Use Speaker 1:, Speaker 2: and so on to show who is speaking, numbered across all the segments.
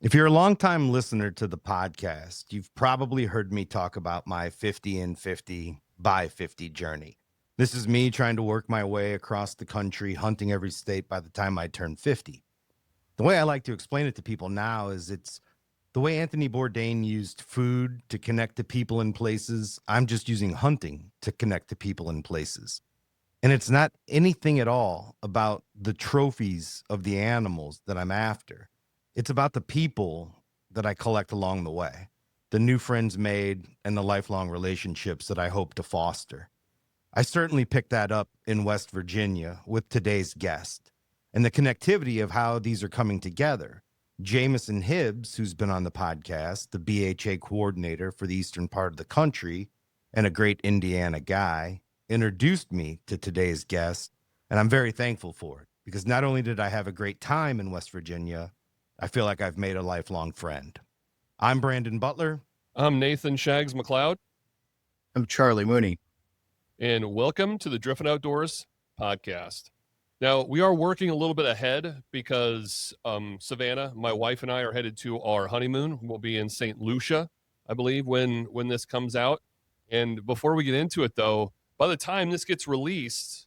Speaker 1: If you're a longtime listener to the podcast, you've probably heard me talk about my 50 and 50 by 50 journey. This is me trying to work my way across the country, hunting every state by the time I turn 50. The way I like to explain it to people now is it's the way Anthony Bourdain used food to connect to people and places. I'm just using hunting to connect to people and places. And it's not anything at all about the trophies of the animals that I'm after. It's about the people that I collect along the way, the new friends made, and the lifelong relationships that I hope to foster. I certainly picked that up in West Virginia with today's guest and the connectivity of how these are coming together. Jamison Hibbs, who's been on the podcast, the BHA coordinator for the eastern part of the country and a great Indiana guy, introduced me to today's guest, and I'm very thankful for it because not only did I have a great time in West Virginia, I feel like I've made a lifelong friend. I'm Brandon Butler.
Speaker 2: I'm Nathan Shags McLeod.
Speaker 3: I'm Charlie Mooney.
Speaker 2: And welcome to the Driftwood Outdoors Podcast. Now, we are working a little bit ahead because Savannah, my wife, and I are headed to our honeymoon. We'll be in St. Lucia, I believe, when this comes out. And before we get into it, though, by the time this gets released,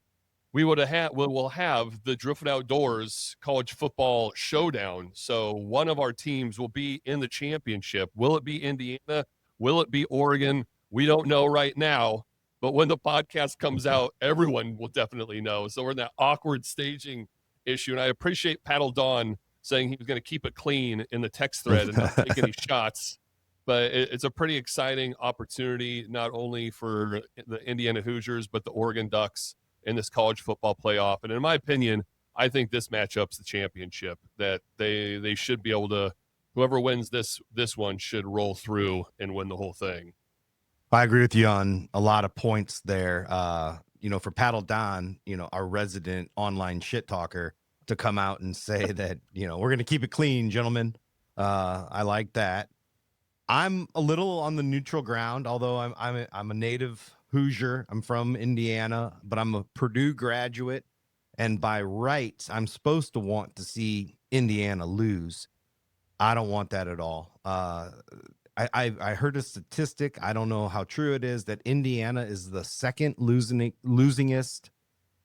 Speaker 2: we'll have the Driftwood Outdoors College Football Showdown. So one of our teams will be in the championship. Will it be Indiana? Will it be Oregon? We don't know right now. But when the podcast comes out, everyone will definitely know. So we're in that awkward staging issue. And I appreciate Paddle Dawn saying he was going to keep it clean in the text thread and not take any shots. But it's a pretty exciting opportunity, not only for the Indiana Hoosiers, but the Oregon Ducks in this college football playoff. And in my opinion, I think this matchup's the championship, that they should be able to, whoever wins this one should roll through and win the whole thing.
Speaker 1: I agree with you on a lot of points there. For Paddle Don, our resident online shit talker, to come out and say that, we're going to keep it clean, gentlemen. I like that. I'm a little on the neutral ground, although I'm a native Hoosier. I'm from Indiana, but I'm a Purdue graduate. And by rights, I'm supposed to want to see Indiana lose. I don't want that at all. I heard a statistic, I don't know how true it is, that Indiana is the second losingest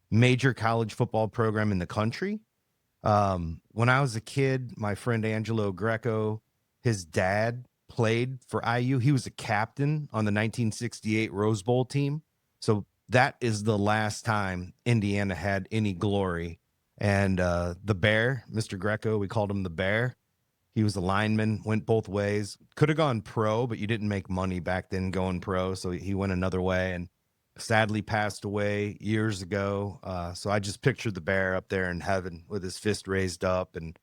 Speaker 1: major college football program in the country. When I was a kid, my friend Angelo Greco, his dad played for IU. He was a captain on the 1968 Rose Bowl team. So that is the last time Indiana had any glory. And the Bear, Mr. Greco, we called him the Bear. He was a lineman, went both ways, could have gone pro, but you didn't make money back then going pro. So he went another way and sadly passed away years ago. So I just pictured the Bear up there in heaven with his fist raised up and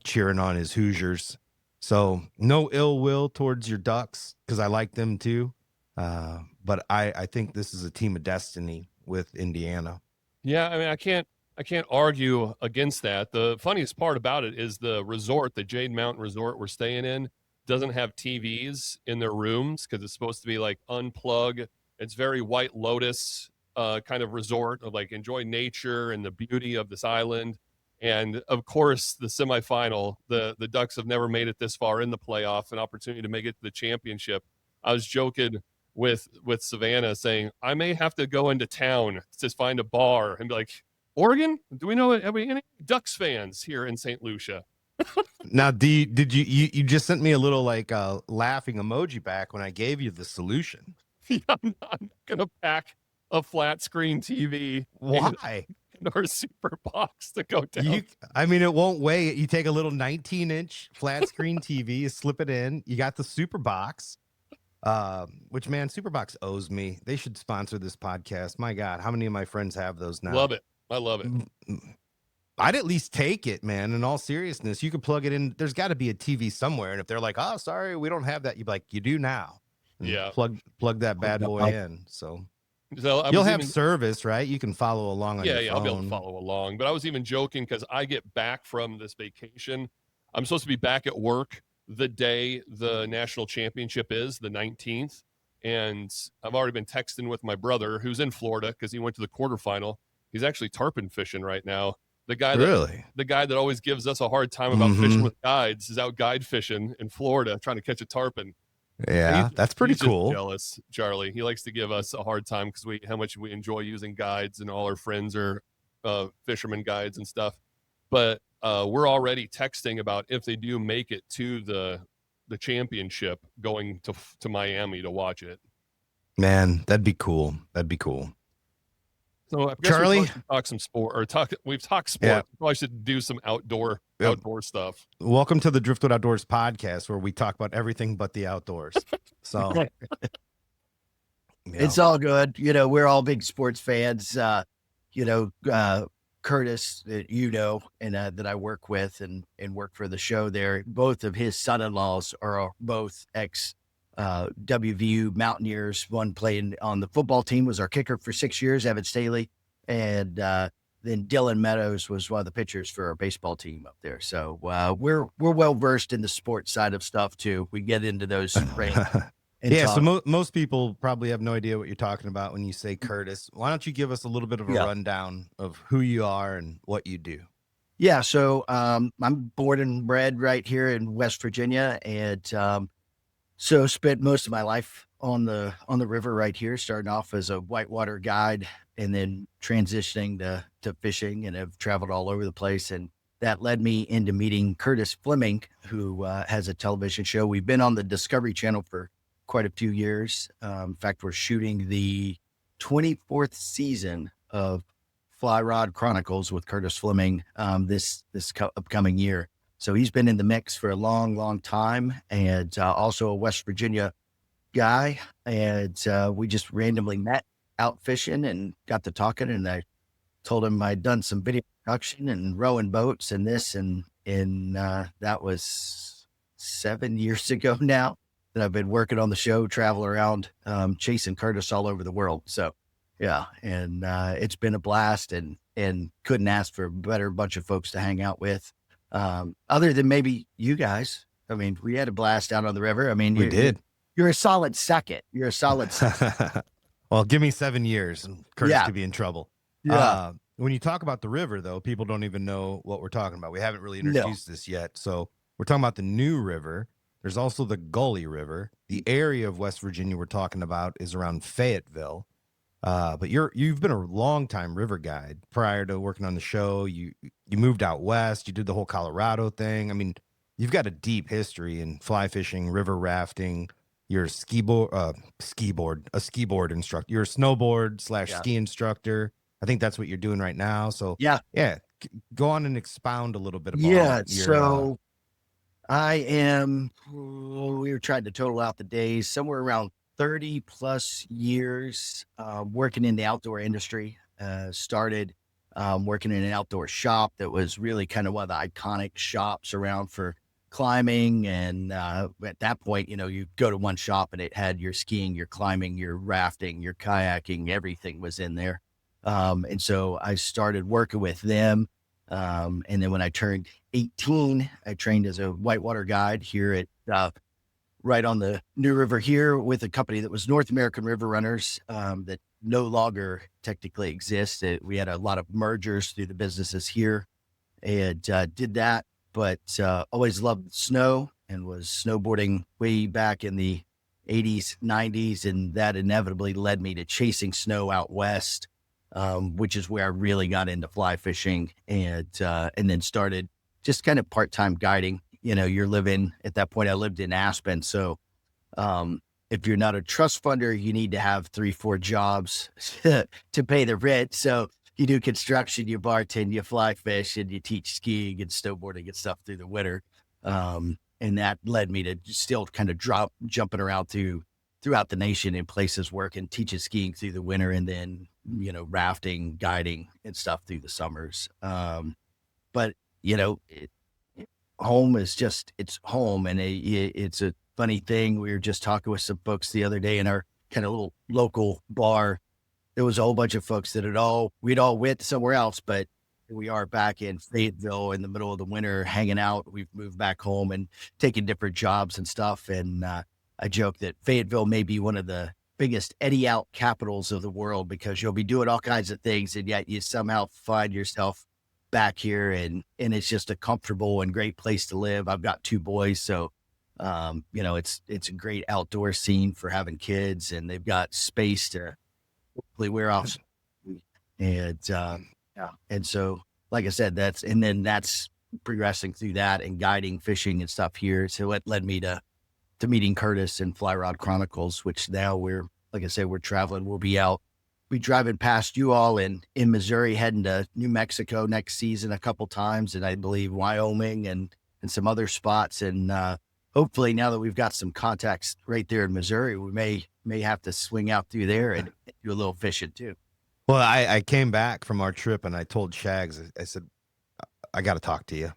Speaker 1: cheering on his Hoosiers. So no ill will towards your Ducks because I like them too. But I think this is a team of destiny with Indiana.
Speaker 2: Yeah, I mean, I can't argue against that. The funniest part about it is the resort, the Jade Mountain Resort we're staying in, doesn't have TVs in their rooms because it's supposed to be like unplug. It's very White Lotus kind of resort of like enjoy nature and the beauty of this island. And of course, the semifinal, the Ducks have never made it this far in the playoff, an opportunity to make it to the championship. I was joking with Savannah saying, I may have to go into town to find a bar and be like, Oregon? Do we know any Ducks fans here in St. Lucia?
Speaker 1: Now, did you just sent me a little like laughing emoji back when I gave you the solution?
Speaker 2: Yeah, I'm not going to pack a flat screen TV.
Speaker 1: Why?
Speaker 2: Or a super box to go down.
Speaker 1: It won't weigh. You take a little 19-inch flat screen TV, you slip it in. You got the super box, which, man, super box owes me. They should sponsor this podcast. My God, how many of my friends have those now?
Speaker 2: Love it. I love it.
Speaker 1: I'd at least take it, man. In all seriousness, you could plug it in. There's got to be a TV somewhere. And if they're like, oh, sorry, we don't have that, you'd be like, you do now. And
Speaker 2: yeah.
Speaker 1: Plug that bad boy in. So
Speaker 2: you'll
Speaker 1: have service, right? You can follow along on your phone.
Speaker 2: Yeah, I'll be able to follow along. But I was even joking because I get back from this vacation. I'm supposed to be back at work the day the national championship is, the 19th. And I've already been texting with my brother who's in Florida because he went to the quarterfinal. He's actually tarpon fishing right now. The guy
Speaker 1: Really?
Speaker 2: that always gives us a hard time about fishing
Speaker 1: Mhm.
Speaker 2: with guides is out guide fishing in Florida trying to catch a tarpon.
Speaker 1: Yeah, that's pretty
Speaker 2: He's just
Speaker 1: cool.
Speaker 2: jealous, Charlie. He likes to give us a hard time because how much we enjoy using guides, and all our friends are fisherman guides and stuff. But we're already texting about if they do make it to the championship, going to Miami to watch it.
Speaker 1: Man, that'd be cool. That'd be cool.
Speaker 2: So I guess
Speaker 1: Charlie?
Speaker 2: we should talk some sport, we've talked sport.
Speaker 1: Yeah.
Speaker 2: We probably should do some outdoor stuff.
Speaker 1: Welcome to the Driftwood Outdoors Podcast, where we talk about everything but the outdoors. So
Speaker 3: It's all good. We're all big sports fans. Curtis, and that I work with and work for the show there. Both of his son-in-laws are both ex WVU Mountaineers. One playing on the football team, was our kicker for 6 years, Evan Staley. And then Dylan Meadows was one of the pitchers for our baseball team up there. So we're well versed in the sports side of stuff too. We get into those.
Speaker 1: Yeah, so most people probably have no idea what you're talking about when you say Curtis. Why don't you give us a little bit of a rundown of who you are and what you do?
Speaker 3: Yeah, so I'm born and bred right here in West Virginia, and so spent most of my life on the river right here, starting off as a whitewater guide and then transitioning to fishing, and have traveled all over the place. And that led me into meeting Curtis Fleming, who has a television show. We've been on the Discovery Channel for quite a few years. In fact, we're shooting the 24th season of Fly Rod Chronicles with Curtis Fleming this upcoming year. So he's been in the mix for a long, long time, and also a West Virginia guy. And we just randomly met out fishing and got to talking, and I told him I'd done some video production and rowing boats and this, and that was 7 years ago now that I've been working on the show, travel around, chasing Curtis all over the world. So yeah. And it's been a blast, and couldn't ask for a better bunch of folks to hang out with. Other than maybe you guys. I mean, we had a blast out on the river. I mean,
Speaker 1: we did.
Speaker 3: You're a solid second.
Speaker 1: Well, give me 7 years and Curtis could be in trouble.
Speaker 3: Yeah.
Speaker 1: When you talk about the river, though, people don't even know what we're talking about. We haven't really introduced this yet. So we're talking about the New River. There's also the Gully River. The area of West Virginia we're talking about is around Fayetteville. But you've been a long time river guide. Prior to working on the show, you moved out west. You did the whole Colorado thing. I mean, you've got a deep history in fly fishing, river rafting. You're a skiboard instructor. You're a snowboard / ski instructor. I think that's what you're doing right now. So yeah, go on and expound a little bit about
Speaker 3: so I am, we were trying to total out the days, somewhere around 30 plus years working in the outdoor industry. Started working in an outdoor shop that was really kind of one of the iconic shops around for climbing. And at that point, you go to one shop and it had your skiing, your climbing, your rafting, your kayaking, everything was in there. And so I started working with them. And then when I turned 18, I trained as a whitewater guide here at right on the New River here with a company that was North American River Runners that no longer technically exists. We had a lot of mergers through the businesses here, and did that, but always loved snow and was snowboarding way back in the 80s, 90s. And that inevitably led me to chasing snow out west, which is where I really got into fly fishing, and then started just kind of part-time guiding. You're living at that point. I lived in Aspen. So, if you're not a trust funder, you need to have 3-4 jobs to pay the rent. So you do construction, you bartend, you fly fish, and you teach skiing and snowboarding and stuff through the winter. And that led me to still kind of jumping around throughout the nation in places, working, teaching skiing through the winter, and then, rafting, guiding and stuff through the summers. But home is just, it's home. And it's a funny thing. We were just talking with some folks the other day in our kind of little local bar. There was a whole bunch of folks that we'd all went somewhere else, but we are back in Fayetteville in the middle of the winter hanging out. We've moved back home and taken different jobs and stuff. And I joke that Fayetteville may be one of the biggest Eddie out capitals of the world, because you'll be doing all kinds of things, and yet you somehow find yourself back here, and it's just a comfortable and great place to live. I've got 2 boys, so it's a great outdoor scene for having kids, and they've got space to hopefully wear off. And yeah, and so like I said, that's progressing through that and guiding fishing and stuff here. So it led me to meeting Curtis and Fly Rod Chronicles, which now like I said, we're traveling. We'll be driving past you all in Missouri, heading to New Mexico next season a couple times, and I believe Wyoming and some other spots. And hopefully now that we've got some contacts right there in Missouri, we may have to swing out through there and do a little fishing too.
Speaker 1: Well, I came back from our trip and I told Shags, I said, I got to talk to you.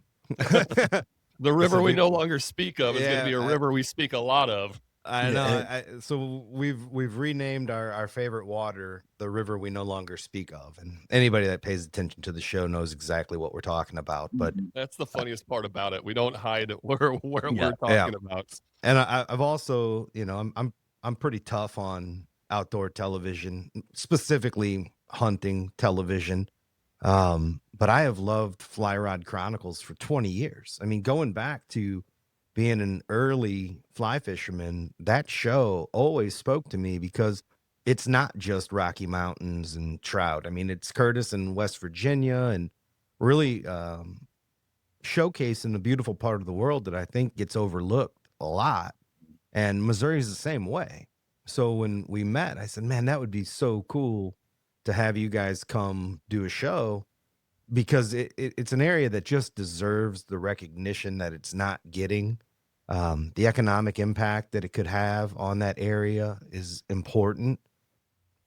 Speaker 2: The river we no longer speak of is going to be a river we speak a lot of.
Speaker 1: I know. So we've renamed our favorite water the river we no longer speak of, and anybody that pays attention to the show knows exactly what we're talking about. But
Speaker 2: that's the funniest part about it. We don't hide where we're talking about.
Speaker 1: And I've also, I'm pretty tough on outdoor television, specifically hunting television. But I have loved Fly Rod Chronicles for 20 years. I mean, going back to being an early fly fisherman, that show always spoke to me because it's not just Rocky Mountains and trout. I mean, it's Curtis and West Virginia, and really showcasing the beautiful part of the world that I think gets overlooked a lot. And Missouri's the same way. So when we met, I said, man, that would be so cool to have you guys come do a show, because it's an area that just deserves the recognition that it's not getting. The economic impact that it could have on that area is important.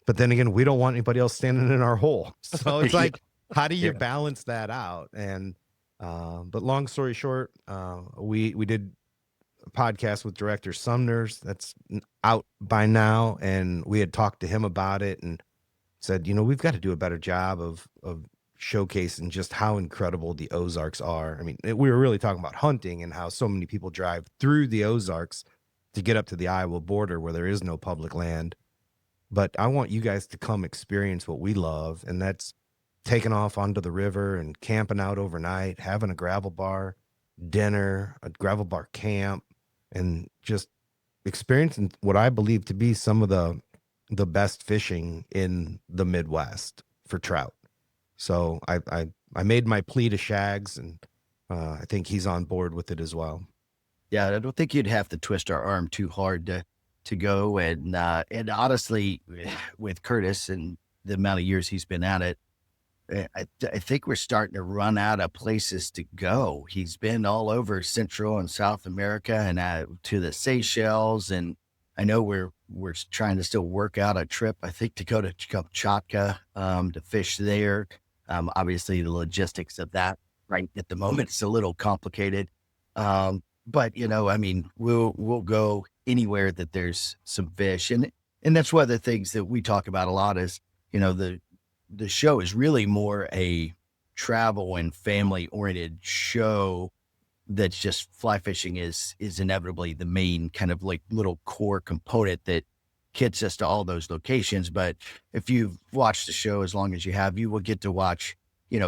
Speaker 1: But then again, we don't want anybody else standing in our hole. So it's like, how do you balance that out? And but long story short, we did a podcast with director Sumner's that's out by now, and we had talked to him about it and said, we've got to do a better job of showcasing just how incredible the Ozarks are. I mean, we were really talking about hunting and how so many people drive through the Ozarks to get up to the Iowa border where there is no public land. But I want you guys to come experience what we love, and that's taking off onto the river and camping out overnight, having a gravel bar dinner, a gravel bar camp, and just experiencing what I believe to be some of the best fishing in the Midwest for trout. So I made my plea to Shags, and I think he's on board with it as well.
Speaker 3: Yeah, I don't think you'd have to twist our arm too hard to go. And honestly, with Curtis and the amount of years he's been at it, I think we're starting to run out of places to go. He's been all over Central and South America and to the Seychelles, and I know we're trying to still work out a trip, I think, to go to Kamchatka to fish there. Obviously, the logistics of that right at the moment is a little complicated. But I mean, we'll go anywhere that there's some fish, and that's one of the things that we talk about a lot is, the show is really more a travel and family oriented show. That's just fly fishing is inevitably the main kind of like little core component that gets us to all those locations. But if you've watched the show as long as you have, you will get to watch,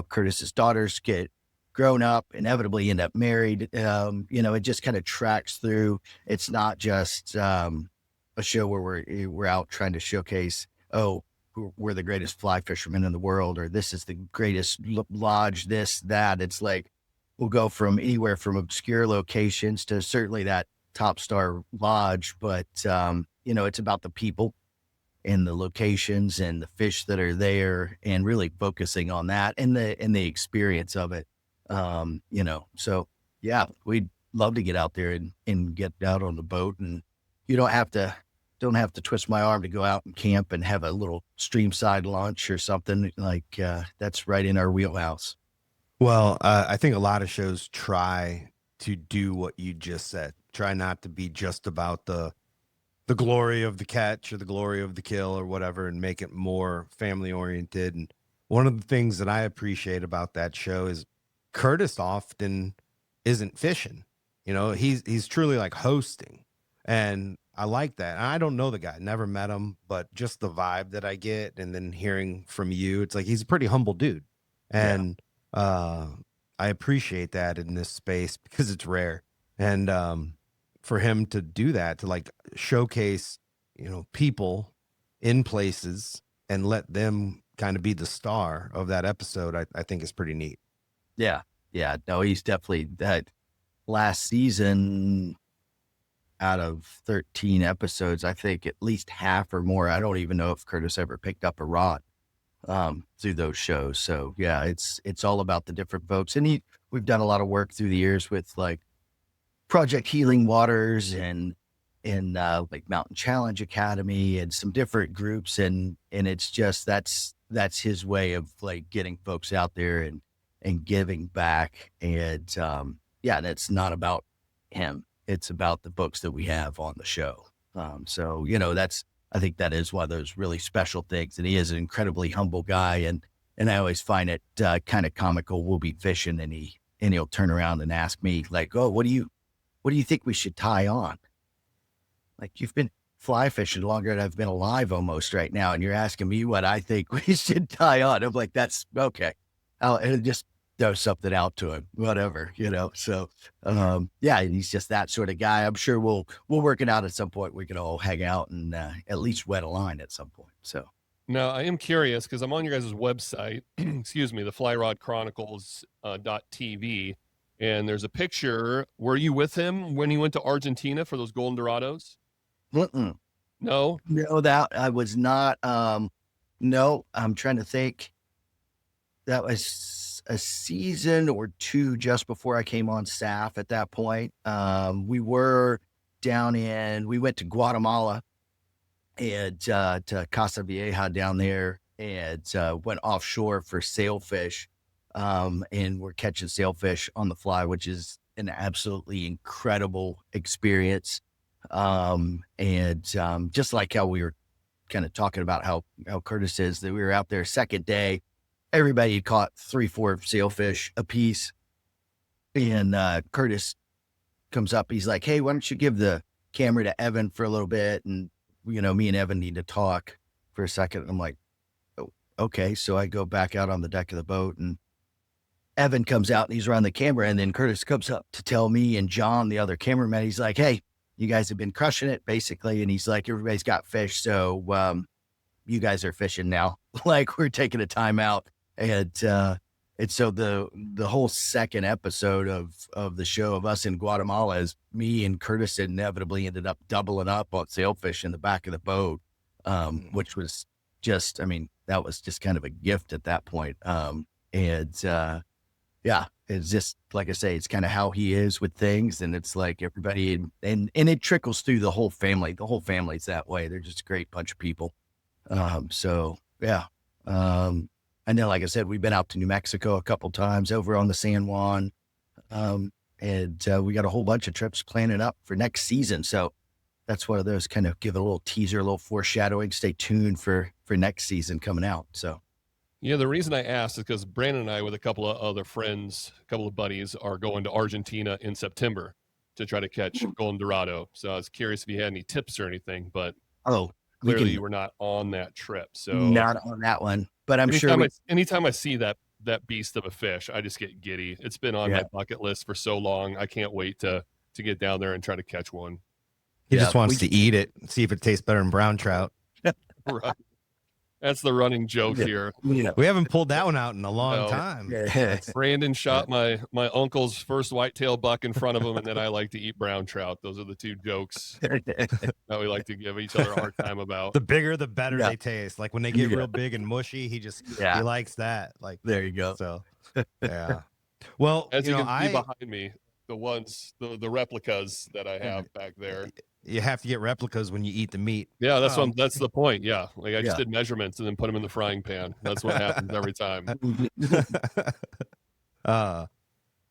Speaker 3: Curtis's daughters get grown up, inevitably end up married. It just kind of tracks through. It's not just a show where we're out trying to showcase, we're the greatest fly fishermen in the world, or this is the greatest lodge, this, that. It's like, we'll go from anywhere from obscure locations to certainly that top star lodge. But, it's about the people and the locations and the fish that are there, and really focusing on that and the experience of it. So yeah, we'd love to get out there and get out on the boat, and you don't have to twist my arm to go out and camp and have a little streamside lunch or something like, that's right in our wheelhouse.
Speaker 1: Well, I think a lot of shows try to do what you just said. Try not to be just about the glory of the catch or the glory of the kill or whatever, and make it more family oriented. And one of the things that I appreciate about that show is Curtis often isn't fishing. He's truly like hosting, and I like that. And I don't know the guy, never met him, but just the vibe that I get, and then hearing from you, it's like he's a pretty humble dude. And I appreciate that in this space because it's rare. And for him to do that, to like showcase, people in places and let them kind of be the star of that episode, I think is pretty neat.
Speaker 3: Yeah. Yeah. No, he's definitely that. Last season, out of 13 episodes, I think at least half or more, I don't even know if Curtis ever picked up a rod through those shows. So yeah, it's all about the different folks. And we've done a lot of work through the years with like Project Healing Waters and like Mountain Challenge Academy and some different groups. And it's just, that's his way of like getting folks out there and giving back. And yeah, and it's not about him. It's about the books that we have on the show. So, I think that is one of those really special things. And he is an incredibly humble guy. And I always find it kind of comical. We'll be fishing and he'll turn around and ask me like, oh, what do you think we should tie on? Like, you've been fly fishing longer than I've been alive almost right now. And you're asking me what I think we should tie on. I'm like, that's okay. I'll just throw something out to him, whatever, So, yeah, he's just that sort of guy. I'm sure we'll work it out at some point. We can all hang out and at least wet a line at some point. So
Speaker 2: now I am curious because I'm on your guys' website, excuse me, the flyrodchronicles.tv, and there's a picture. Were you with him when he went to Argentina for those Golden Dorados?
Speaker 3: Mm-mm.
Speaker 2: No,
Speaker 3: that I was not. No, I'm trying to think. That was a season or two just before I came on staff at that point. We were we went to Guatemala and to Casa Vieja down there and went offshore for sailfish. And we're catching sailfish on the fly, which is an absolutely incredible experience. And just like how we were kind of talking about how Curtis is, that we were out there second day, everybody had caught 3-4 sailfish a piece. And Curtis comes up. He's like, hey, why don't you give the camera to Evan for a little bit? And, me and Evan need to talk for a second. And I'm like, oh, okay. So I go back out on the deck of the boat and Evan comes out and he's around the camera. And then Curtis comes up to tell me and John, the other cameraman, he's like, hey, you guys have been crushing it, basically. And he's like, everybody's got fish. So you guys are fishing now. Like, we're taking a time out. And so the whole second episode of the show of us in Guatemala is me and Curtis inevitably ended up doubling up on sailfish in the back of the boat, which was just, that was just kind of a gift at that point. Yeah, it's just, like I say, it's kind of how he is with things. And it's like everybody, and it trickles through the whole family. The whole family's that way. They're just a great bunch of people. So yeah. I know, like I said, we've been out to New Mexico a couple times over on the San Juan. And we got a whole bunch of trips planning up for next season. So that's one of those, kind of give a little teaser, a little foreshadowing. Stay tuned for next season coming out. So.
Speaker 2: Yeah, the reason I asked is because Brandon and I, with a couple of other friends, a couple of buddies, are going to Argentina in September to try to catch Golden Dorado. So I was curious if you had any tips or anything, but clearly you were not on that trip. So
Speaker 3: not on that one, but I'm sure.
Speaker 2: Anytime I see that beast of a fish, I just get giddy. It's been on my bucket list for so long. I can't wait to get down there and try to catch one.
Speaker 1: He just wants to eat it and see if it tastes better than brown trout.
Speaker 2: Right. That's the running joke here.
Speaker 3: Yeah.
Speaker 1: We haven't pulled that one out in a long time.
Speaker 2: Brandon shot my uncle's first whitetail buck in front of him, and then I like to eat brown trout. Those are the two jokes that we like to give each other a hard time about.
Speaker 1: The bigger, the better they taste. Like when they get real big and mushy, he likes that. Like,
Speaker 3: there you go.
Speaker 1: So, yeah. Well,
Speaker 2: as you can see behind me, the replicas that I have back there.
Speaker 1: You have to get replicas when you eat the meat.
Speaker 2: Yeah, that's the point. Yeah, like I just did measurements and then put them in the frying pan. That's what happens every time.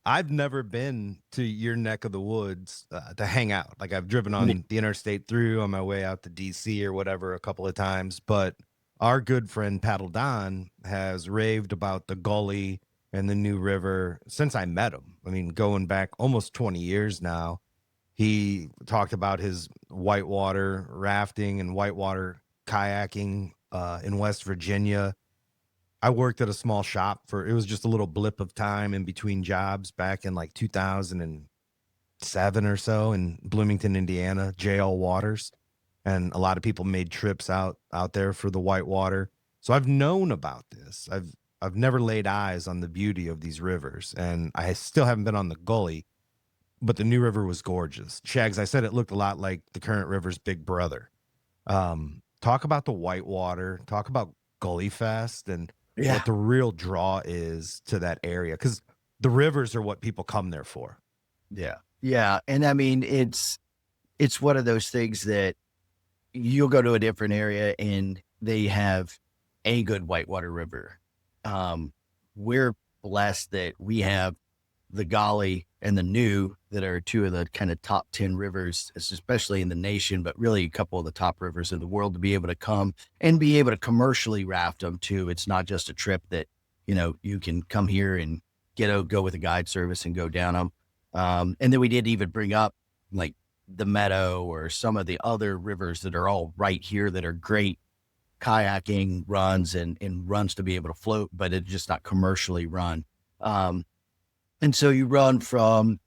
Speaker 1: I've never been to your neck of the woods to hang out. Like, I've driven on the interstate through on my way out to DC or whatever a couple of times, but our good friend Paddle Don has raved about the gully and the New River since I met him. I mean, going back almost 20 years now. He talked about his whitewater rafting and whitewater kayaking in West Virginia. I worked at a small shop it was just a little blip of time in between jobs back in like 2007 or so in Bloomington, Indiana, JL Waters. And a lot of people made trips out there for the whitewater. So I've known about this. I've never laid eyes on the beauty of these rivers, and I still haven't been on the Gully, but the new river was gorgeous. Shags, I said it looked a lot like the current river's big brother. Talk about the whitewater, talk about Gully Fest and what the real draw is to that area, because the rivers are what people come there for.
Speaker 3: Yeah. Yeah. And I mean, it's one of those things that you'll go to a different area and they have a good whitewater river. We're blessed that we have the Golly and the New that are two of the kind of top 10 rivers, especially in the nation, but really a couple of the top rivers in the world to be able to come and be able to commercially raft them too. It's not just a trip that, you can come here and go with a guide service and go down them. And then we did even bring up like the Meadow or some of the other rivers that are all right here that are great kayaking runs and runs to be able to float, but it's just not commercially run. And so you run from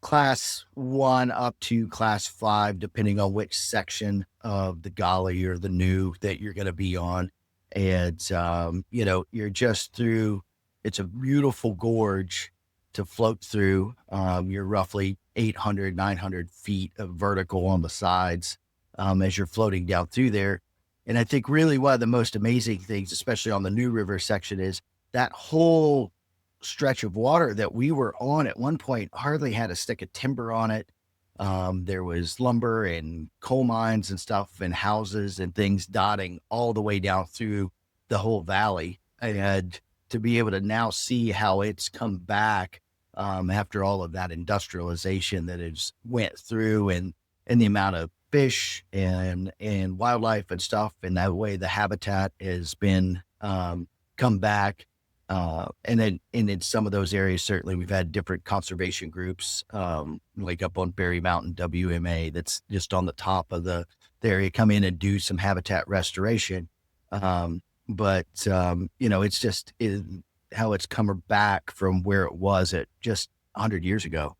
Speaker 3: class 1 up to class 5, depending on which section of the Golly or the New that you're going to be on. And, you're just through, it's a beautiful gorge to float through. You're roughly 800, 900 feet of vertical on the sides as you're floating down through there. And I think really one of the most amazing things, especially on the New River section, is that whole stretch of water that we were on at one point hardly had a stick of timber on it. There was lumber and coal mines and stuff and houses and things dotting all the way down through the whole valley. And to be able to now see how it's come back after all of that industrialization that it's went through and the amount of fish and wildlife and stuff, and that way the habitat has been come back. And then in some of those areas, certainly we've had different conservation groups, like up on Berry Mountain, WMA, that's just on the top of the area, come in and do some habitat restoration. But it's just how it's come back from where it was at just 100 years ago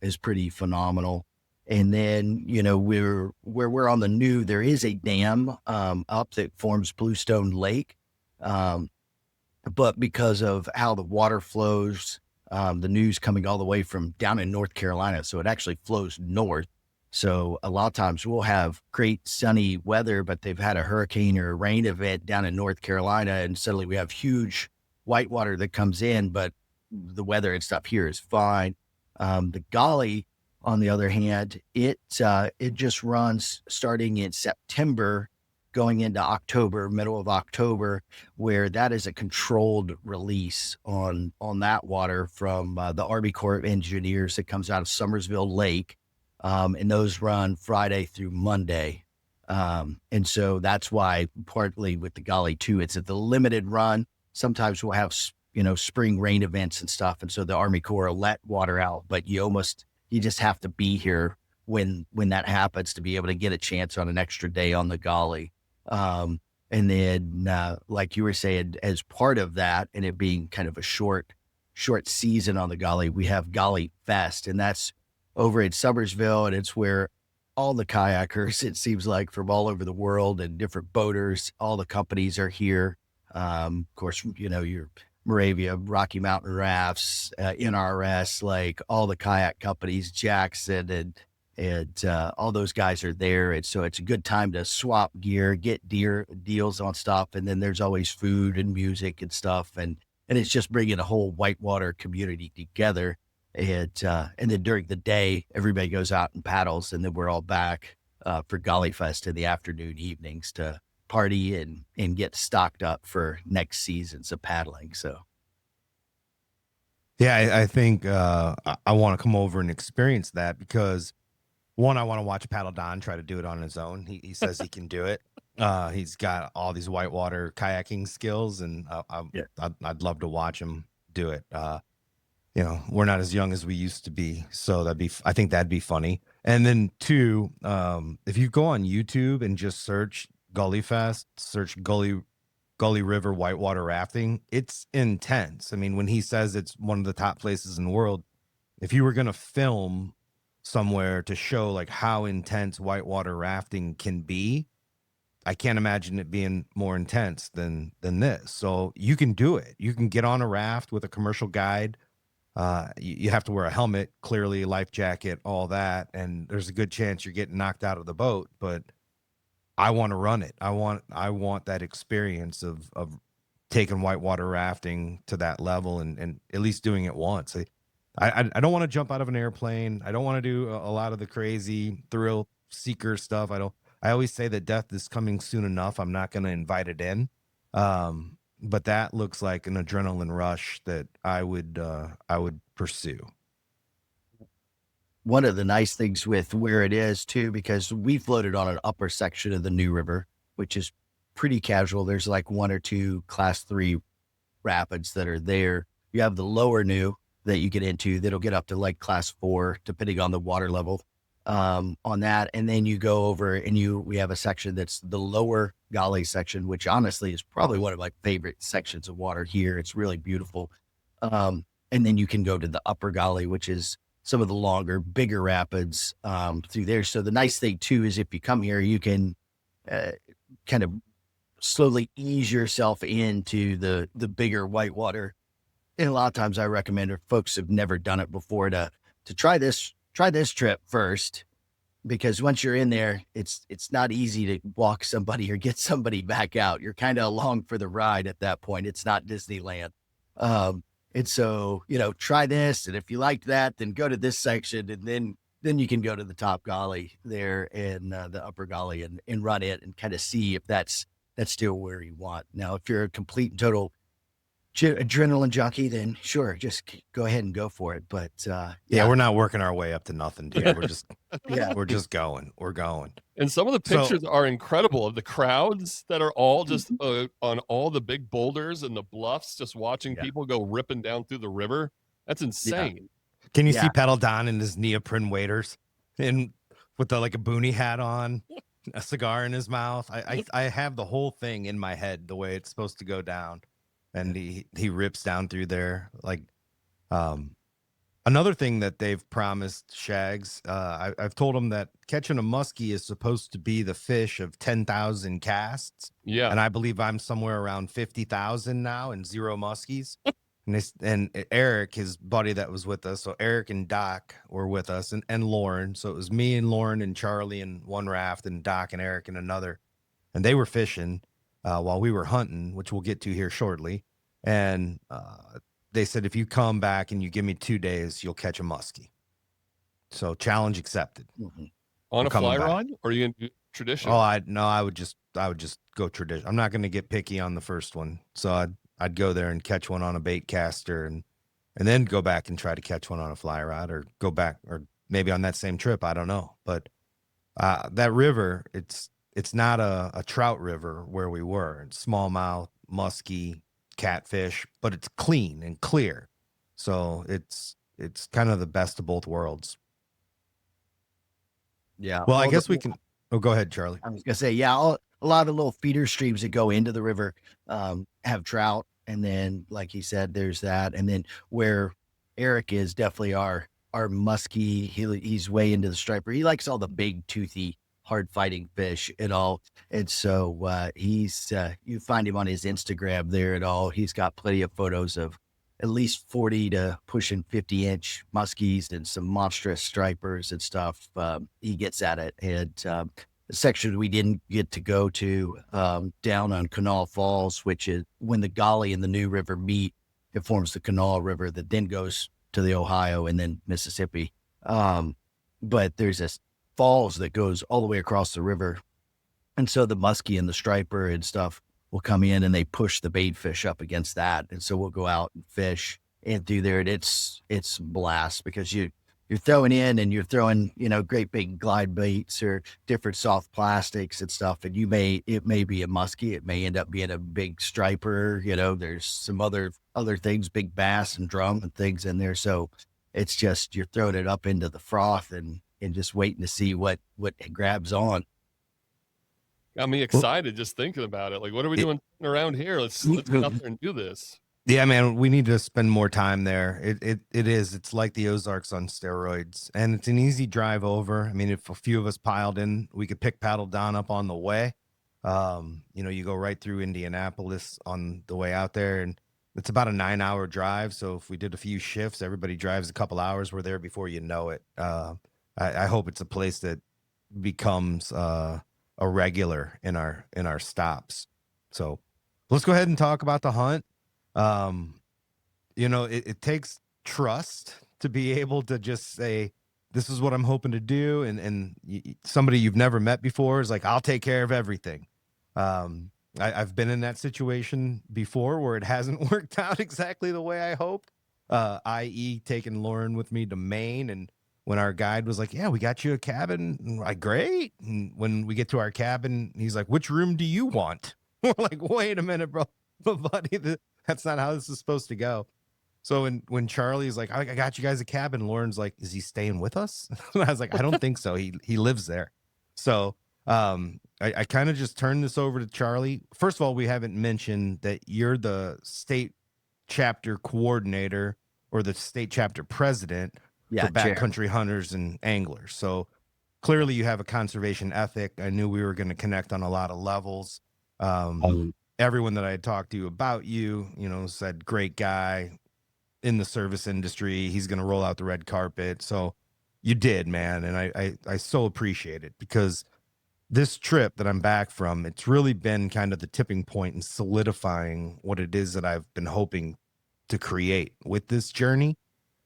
Speaker 3: is pretty phenomenal. And then, where we're on the New, there is a dam up that forms Bluestone Lake. But because of how the water flows, the New's coming all the way from down in North Carolina. So it actually flows north. So a lot of times we'll have great sunny weather, but they've had a hurricane or a rain event down in North Carolina. And suddenly we have huge whitewater that comes in, but the weather and stuff here is fine. The Golly, on the other hand, it just runs starting in September, going into October, middle of October, where that is a controlled release on that water from the Army Corps of Engineers that comes out of Summersville Lake. And those run Friday through Monday. And so that's why partly with the Golly too, it's at the limited run. Sometimes we'll have, spring rain events and stuff. And so the Army Corps will let water out, but you just have to be here when that happens to be able to get a chance on an extra day on the Golly. And then, like you were saying, as part of that, and it being kind of a short season on the Golly, we have Golly Fest, and that's over in Summersville, and it's where all the kayakers, it seems like, from all over the world and different boaters, all the companies are here. Of course, your Moravia, Rocky Mountain Rafts, NRS, like all the kayak companies, Jackson and all those guys are there. And so it's a good time to swap gear, get deals on stuff. And then there's always food and music and stuff. And it's just bringing a whole whitewater community together. And then during the day, everybody goes out and paddles, and then we're all back for Golly Fest in the afternoon, evenings to party and get stocked up for next seasons of paddling. So.
Speaker 1: Yeah, I think I want to come over and experience that because one, I want to watch Paddle Don try to do it on his own. He says he can do it. He's got all these whitewater kayaking skills, and I'd love to watch him do it. We're not as young as we used to be, so I think that'd be funny. And then two, if you go on YouTube and just search Gully Fest, search Gully Gully River whitewater rafting, it's intense. I mean, when he says it's one of the top places in the world, if you were going to film somewhere to show like how intense whitewater rafting can be, I can't imagine it being more intense than this. So you can do it. You can get on a raft with a commercial guide. You have to wear a helmet, clearly, life jacket, all that, and there's a good chance you're getting knocked out of the boat. But I want to run it. I want that experience of taking whitewater rafting to that level and at least doing it once. I don't want to jump out of an airplane. I don't want to do a lot of the crazy thrill seeker stuff. I always say that death is coming soon enough. I'm not going to invite it in. But that looks like an adrenaline rush that I would pursue.
Speaker 3: One of the nice things with where it is too, because we floated on an upper section of the New River, which is pretty casual. There's like 1 or 2 class 3 rapids that are there. You have the lower New that you get into that'll get up to like class 4, depending on the water level on that. And then you go over and we have a section that's the lower Gully section, which honestly is probably one of my favorite sections of water here. It's really beautiful. And then you can go to the upper Gully, which is some of the longer, bigger rapids through there. So the nice thing too is if you come here, you can kind of slowly ease yourself into the bigger whitewater. And a lot of times I recommend, if folks have never done it before, to try this trip first, because once you're in there, it's not easy to walk somebody or get somebody back out. You're kind of along for the ride at that point. It's not Disneyland. And so, try this. And if you liked that, then go to this section, and then you can go to the top Gully there and the upper Gully and run it and kind of see if that's still where you want. Now, if you're a complete and total adrenaline junkie, then sure, just go ahead and go for it. But
Speaker 1: yeah, we're not working our way up to nothing, dude. We're just we're just going. We're going.
Speaker 2: And some of the pictures are incredible of the crowds that are all just on all the big boulders and the bluffs, just watching people go ripping down through the river. That's insane.
Speaker 1: Yeah. Can you see Pedal Don in his neoprene waders and with like a boonie hat on, a cigar in his mouth? I have the whole thing in my head the way it's supposed to go down. And he rips down through there. Like, another thing that they've promised, Shags, I've told them that catching a muskie is supposed to be the fish of 10,000 casts.
Speaker 2: Yeah.
Speaker 1: And I believe I'm somewhere around 50,000 now and 0 muskies. And Eric, his buddy that was with us, so Eric and Doc were with us, and Lauren. So it was me and Lauren and Charlie in one raft, and Doc and Eric in another. And they were fishing while we were hunting, which we'll get to here shortly. And they said, if you come back and you give me 2 days, you'll catch a muskie. So challenge accepted.
Speaker 2: Mm-hmm. On a fly rod, or are you going to do traditional?
Speaker 1: I would just go traditional. I'm not going to get picky on the first one. So I'd go there and catch one on a bait caster and then go back and try to catch one on a fly rod, or go back, or maybe on that same trip. I don't know. But that river, it's not a trout river where we were. It's smallmouth, muskie, catfish, but it's clean and clear. So it's kind of the best of both worlds.
Speaker 3: Yeah.
Speaker 1: Well, I guess we can. Oh, go ahead, Charlie.
Speaker 3: I was gonna say, a lot of the little feeder streams that go into the river have trout, and then, like he said, there's that, and then where Eric is definitely our muskie. He's way into the striper. He likes all the big, toothy, hard fighting fish and all, and so he's you find him on his Instagram there and all. He's got plenty of photos of at least 40 to pushing 50-inch muskies and some monstrous stripers and stuff. He gets at it. And the section we didn't get to go to down on Kanawha Falls, which is when the Gully and the New River meet, it forms the Kanawha River that then goes to the Ohio and then Mississippi. But there's this falls that goes all the way across the river. And so the muskie and the striper and stuff will come in and they push the bait fish up against that. And so we'll go out and fish and through there. And it's a blast because you're throwing in and you're throwing, great big glide baits or different soft plastics and stuff. And it may be a muskie. It may end up being a big striper. There's some other things, big bass and drum and things in there. So it's just, you're throwing it up into the froth and just waiting to see what grabs on.
Speaker 2: Got me excited just thinking about it. Like, what are we doing around here? Let's get out there and do this.
Speaker 1: Yeah, man, we need to spend more time there. It's like the Ozarks on steroids, and it's an easy drive over. I mean, if a few of us piled in, we could pick Paddle Don up on the way. You go right through Indianapolis on the way out there, and it's about a 9-hour drive. So if we did a few shifts, everybody drives a couple hours. We're there before you know it. I hope it's a place that becomes a regular in our stops. So let's go ahead and talk about the hunt. It takes trust to be able to just say, this is what I'm hoping to do. And somebody you've never met before is like, I'll take care of everything. I've been in that situation before where it hasn't worked out exactly the way I hoped, i.e. taking Lauren with me to Maine. And when our guide was like, yeah, we got you a cabin. And we're like, great. And when we get to our cabin, he's like, which room do you want? We're like, wait a minute, bro. But buddy, that's not how this is supposed to go. So when Charlie's like, I got you guys a cabin, Lauren's like, is he staying with us? I was like, I don't think so. He lives there. So I kind of just turned this over to Charlie. First of all, we haven't mentioned that you're the state chapter coordinator or the state chapter president for backcountry hunters and anglers. So clearly you have a conservation ethic. I knew we were going to connect on a lot of levels. Everyone that I had talked to about you, said great guy in the service industry. He's going to roll out the red carpet. So you did, man. And I so appreciate it, because this trip that I'm back from, it's really been kind of the tipping point in solidifying what it is that I've been hoping to create with this journey.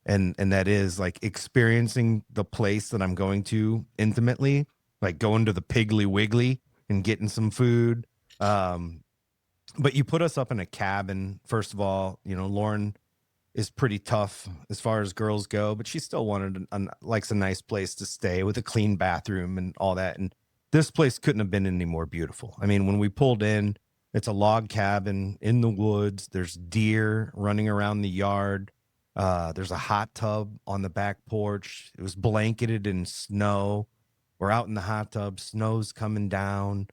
Speaker 1: And that is like experiencing the place that I'm going to intimately, like going to the Piggly Wiggly and getting some food. But you put us up in a cabin. First of all, Lauren is pretty tough as far as girls go, but she still likes a nice place to stay with a clean bathroom and all that. And this place couldn't have been any more beautiful. I mean, when we pulled in, it's a log cabin in the woods. There's deer running around the yard. There's a hot tub on the back porch. It was blanketed in snow. We're out in the hot tub. Snow's coming down.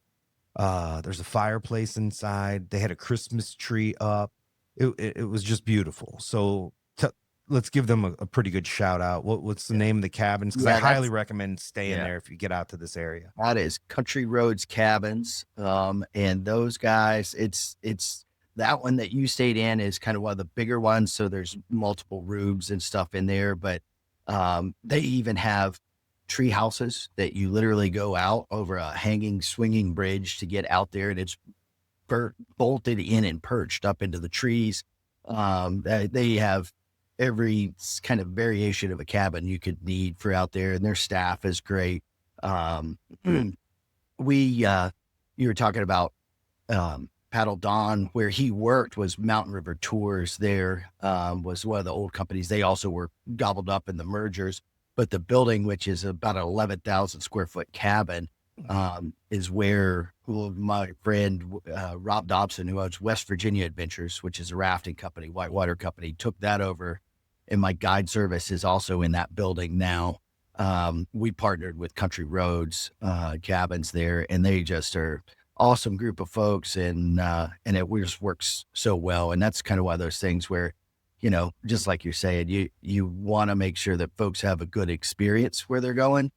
Speaker 1: There's a fireplace inside. They had a Christmas tree up. It was just beautiful. So let's give them a pretty good shout out. What's the name of the cabins? Because I highly recommend staying there if you get out to this area.
Speaker 3: That is Country Roads Cabins. And those guys, it's that one that you stayed in is kind of one of the bigger ones. So there's multiple rooms and stuff in there, but they even have tree houses that you literally go out over a hanging swinging bridge to get out there, and it's bolted in and perched up into the trees. They have every kind of variation of a cabin you could need for out there, and their staff is great. You were talking about Paddle Don, where he worked was Mountain River Tours. There was one of the old companies. They also were gobbled up in the mergers. But the building, which is about an 11,000 square foot cabin, is where my friend Rob Dobson, who owns West Virginia Adventures, which is a rafting company, whitewater company, took that over. And my guide service is also in that building now. We partnered with Country Roads Cabins there, and they just are awesome group of folks, and it just works so well. And that's kind of one of those things where, just like you're saying, you want to make sure that folks have a good experience where they're going.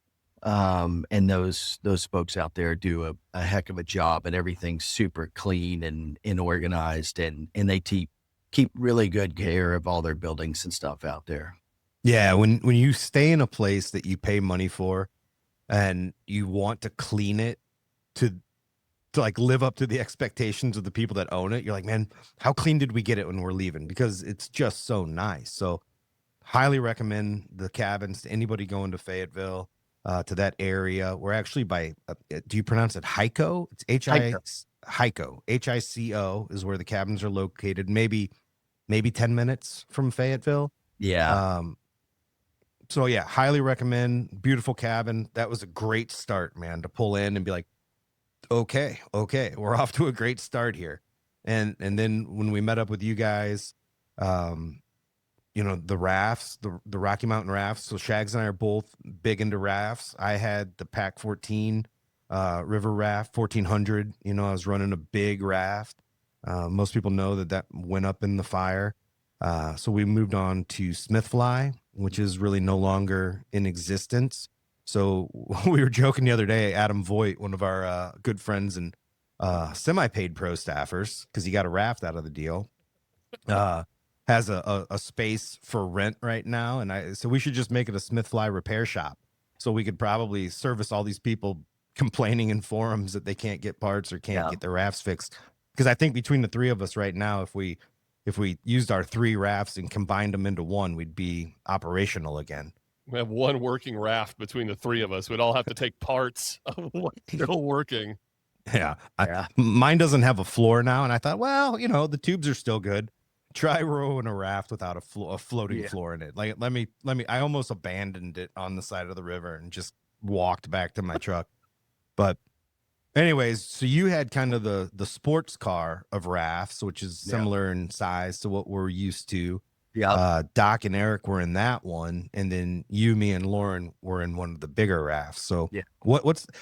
Speaker 3: And those folks out there do a heck of a job, and everything's super clean and organized, and they keep really good care of all their buildings and stuff out there.
Speaker 1: Yeah. When you stay in a place that you pay money for and you want to clean it to like live up to the expectations of the people that own it, you're like, man, how clean did we get it when we're leaving? Because it's just so nice. So highly recommend the cabins to anybody going to Fayetteville, to that area. We're actually by, do you pronounce it Hico? It's Hico. Hico is where the cabins are located. Maybe 10 minutes from Fayetteville.
Speaker 3: Yeah.
Speaker 1: So yeah, highly recommend. Beautiful cabin. That was a great start, man, to pull in and be like, okay, we're off to a great start here. And then when we met up with you guys, the rafts, the Rocky Mountain rafts. So Shags and I are both big into rafts. I had the Pack 14 river raft, 1400. You know, I was running a big raft. Most people know that went up in the fire. So we moved on to Smithfly, which is really no longer in existence. So we were joking the other day, Adam Voigt, one of our good friends and semi-paid pro staffers, because he got a raft out of the deal, has a space for rent right now. And so we should just make it a Smithfly repair shop. So we could probably service all these people complaining in forums that they can't get parts or can't get their rafts fixed. Because I think between the three of us right now, if we used our 3 rafts and combined them into one, we'd be operational again.
Speaker 2: We have one working raft between the 3 of us. We'd all have to take parts of what's still working.
Speaker 1: Yeah. Mine doesn't have a floor now. And I thought, well, you know, the tubes are still good. Try rowing a raft without a floating floor in it. Like, let me, I almost abandoned it on the side of the river and just walked back to my truck. But anyways, so you had kind of the sports car of rafts, which is similar in size to what we're used to. Yeah. Doc and Eric were in that one, and then you, me, and Lauren were in one of the bigger rafts. So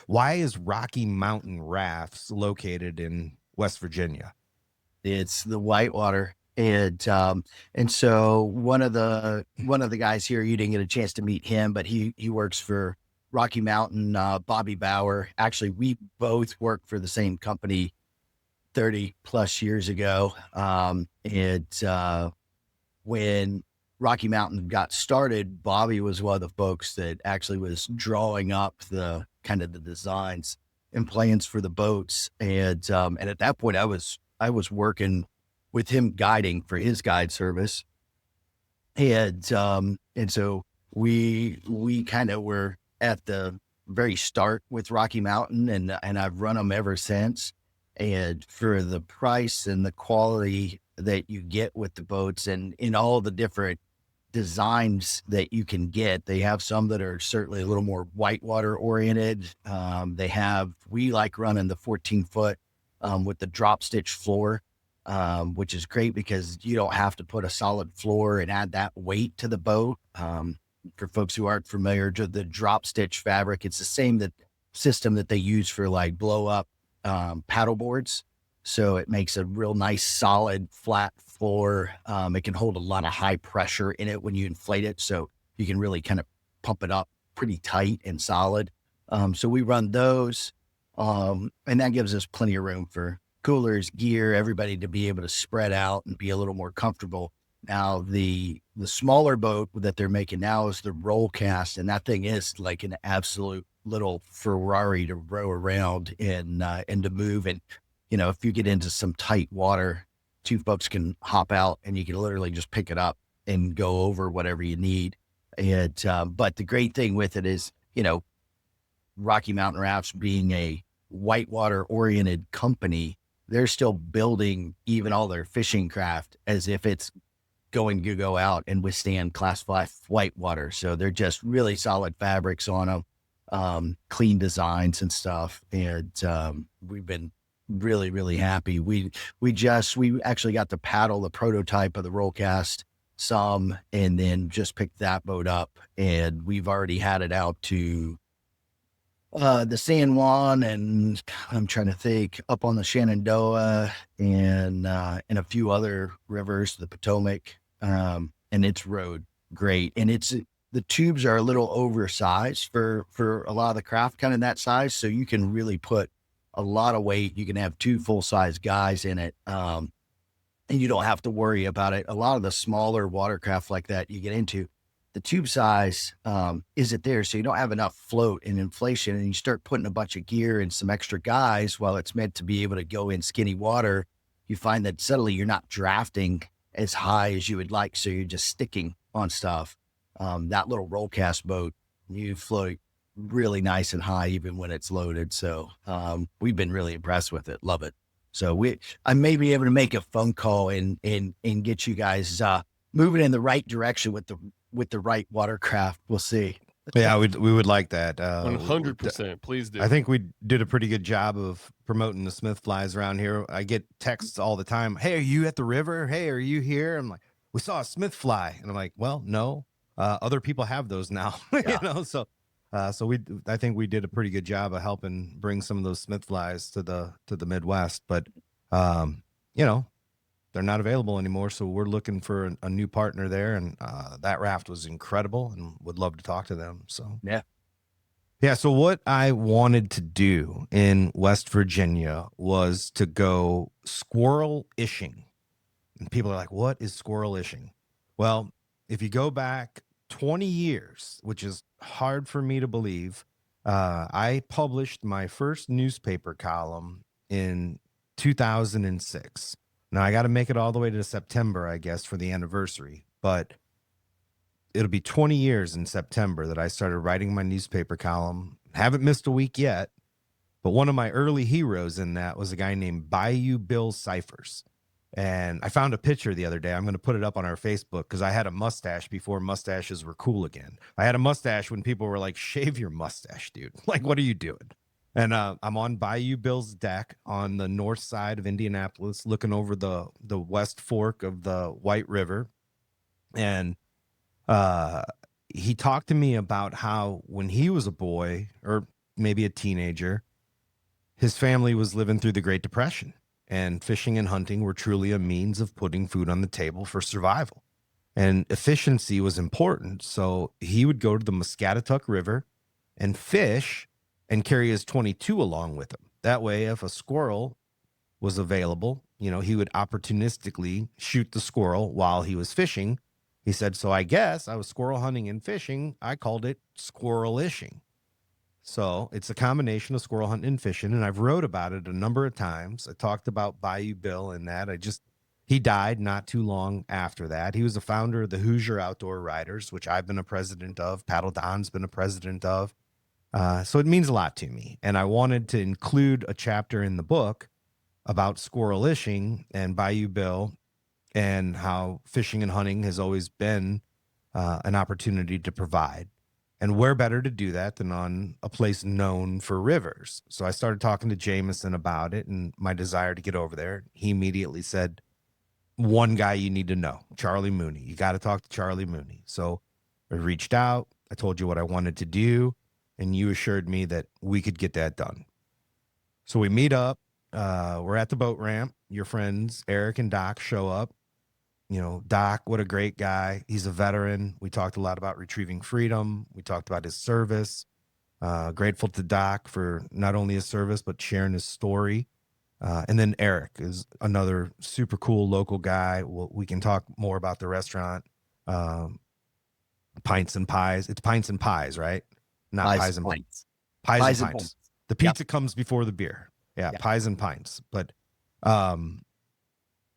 Speaker 1: why is Rocky Mountain Rafts located in West Virginia?
Speaker 3: It's the whitewater. And so one of the guys here, you didn't get a chance to meet him, but he works for Rocky Mountain, Bobby Bauer. Actually, we both worked for the same company 30 plus years ago. When Rocky Mountain got started, Bobby was one of the folks that actually was drawing up the kind of the designs and plans for the boats. And at that point I was working with him guiding for his guide service. And so we kind of were at the very start with Rocky Mountain, and I've run them ever since. And for the price and the quality that you get with the boats and in all the different designs that you can get, they have some that are certainly a little more whitewater oriented. We like running the 14-foot with the drop stitch floor, which is great because you don't have to put a solid floor and add that weight to the boat. For folks who aren't familiar, the drop stitch fabric, it's the same system that they use for like blow up paddle boards. So it makes a real nice, solid, flat floor. It can hold a lot of high pressure in it when you inflate it. So you can really kind of pump it up pretty tight and solid. So we run those. And that gives us plenty of room for coolers, gear, everybody to be able to spread out and be a little more comfortable. Now, the smaller boat that they're making now is the roll cast. And that thing is like an absolute little Ferrari to row around and to move. And, you know, if you get into some tight water, 2 folks can hop out and you can literally just pick it up and go over whatever you need. And, but the great thing with it is, you know, Rocky Mountain Rafts being a whitewater oriented company, they're still building even all their fishing craft as if it's going to go out and withstand Class 5 whitewater. So they're just really solid fabrics on them, clean designs and stuff. And we've been really, really happy. We actually got to paddle the prototype of the Rollcast some, and then just picked that boat up, and we've already had it out to the San Juan, and I'm trying to think, up on the Shenandoah and a few other rivers, the Potomac, and it's rode great. And the tubes are a little oversized for a lot of the craft kind of that size. So you can really put a lot of weight. You can have 2 full-size guys in it. And you don't have to worry about it. A lot of the smaller watercraft like that you get into, the tube size isn't there. So you don't have enough float and inflation, and you start putting a bunch of gear and some extra guys while it's meant to be able to go in skinny water. You find that suddenly you're not drafting as high as you would like. So you're just sticking on stuff. That little Rollcast boat, you float really nice and high, even when it's loaded. So we've been really impressed with it. Love it. So I may be able to make a phone call and get you guys moving in the right direction with the right watercraft. We'll see.
Speaker 1: Yeah, we would like that.
Speaker 2: 100%. Please do.
Speaker 1: I think we did a pretty good job of promoting the Smith flies around here. I get texts all the time. Hey, are you at the river? Hey, are you here? I'm like, we saw a Smith fly. And I'm like, well, no, other people have those now.
Speaker 3: Yeah.
Speaker 1: You know, so So I think we did a pretty good job of helping bring some of those Smith flies to the Midwest, but they're not available anymore. So we're looking for a new partner there, and that raft was incredible, and would love to talk to them. So yeah. So what I wanted to do in West Virginia was to go squirrelishing, and people are like, "What is squirrelishing?" Well, if you go back 20 years, which is hard for me to believe, I published my first newspaper column in 2006. Now I got to make it all the way to September, I guess, for the anniversary, but it'll be 20 years in September that I started writing my newspaper column. Haven't missed a week yet, but one of my early heroes in that was a guy named Bayou Bill Cyphers. And I found a picture the other day. I'm going to put it up on our Facebook because I had a mustache before mustaches were cool again. I had a mustache when people were like, shave your mustache, dude. Like, what are you doing? And I'm on Bayou Bill's deck on the north side of Indianapolis, looking over the west fork of the White River. And he talked to me about how when he was a boy, or maybe a teenager, his family was living through the Great Depression, and fishing and hunting were truly a means of putting food on the table for survival. And efficiency was important. So he would go to the Muscatatuck River and fish and carry his 22 along with him. That way, if a squirrel was available, he would opportunistically shoot the squirrel while he was fishing. He said, so I guess I was squirrel hunting and fishing. I called it squirrelishing. So it's a combination of squirrel hunting and fishing, and I've wrote about it a number of times. I talked about Bayou Bill and that. He died not too long after that. He was the founder of the Hoosier Outdoor Riders, which I've been a president of. Paddle Don's been a president of. So it means a lot to me. And I wanted to include a chapter in the book about squirrelishing and Bayou Bill, and how fishing and hunting has always been an opportunity to provide. And where better to do that than on a place known for rivers? So I started talking to Jameson about it and my desire to get over there. He immediately said, one guy you need to know, Charlie Mooney. You got to talk to Charlie Mooney. So I reached out. I told you what I wanted to do, and you assured me that we could get that done. So we meet up. We're at the boat ramp. Your friends, Eric and Doc, show up. Doc, what a great guy. He's a veteran. We talked a lot about retrieving freedom. We talked about his service. Grateful to Doc for not only his service, but sharing his story. And then Eric is another super cool local guy. We can talk more about the restaurant. Pints and Pies. It's Pints and Pies, right? Not Pies and Pints. Pies and Pints. The pizza comes before the beer. Yeah, yep. Pies and Pints. But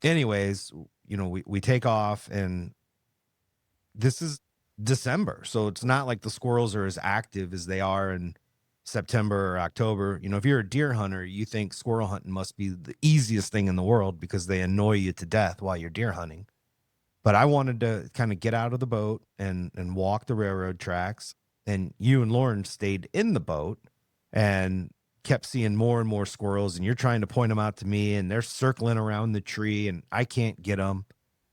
Speaker 1: anyways, we take off, and this is December. So it's not like the squirrels are as active as they are in September or October. If you're a deer hunter, you think squirrel hunting must be the easiest thing in the world because they annoy you to death while you're deer hunting. But I wanted to kind of get out of the boat and walk the railroad tracks. And you and Lauren stayed in the boat and kept seeing more and more squirrels, and you're trying to point them out to me, and they're circling around the tree, and I can't get them.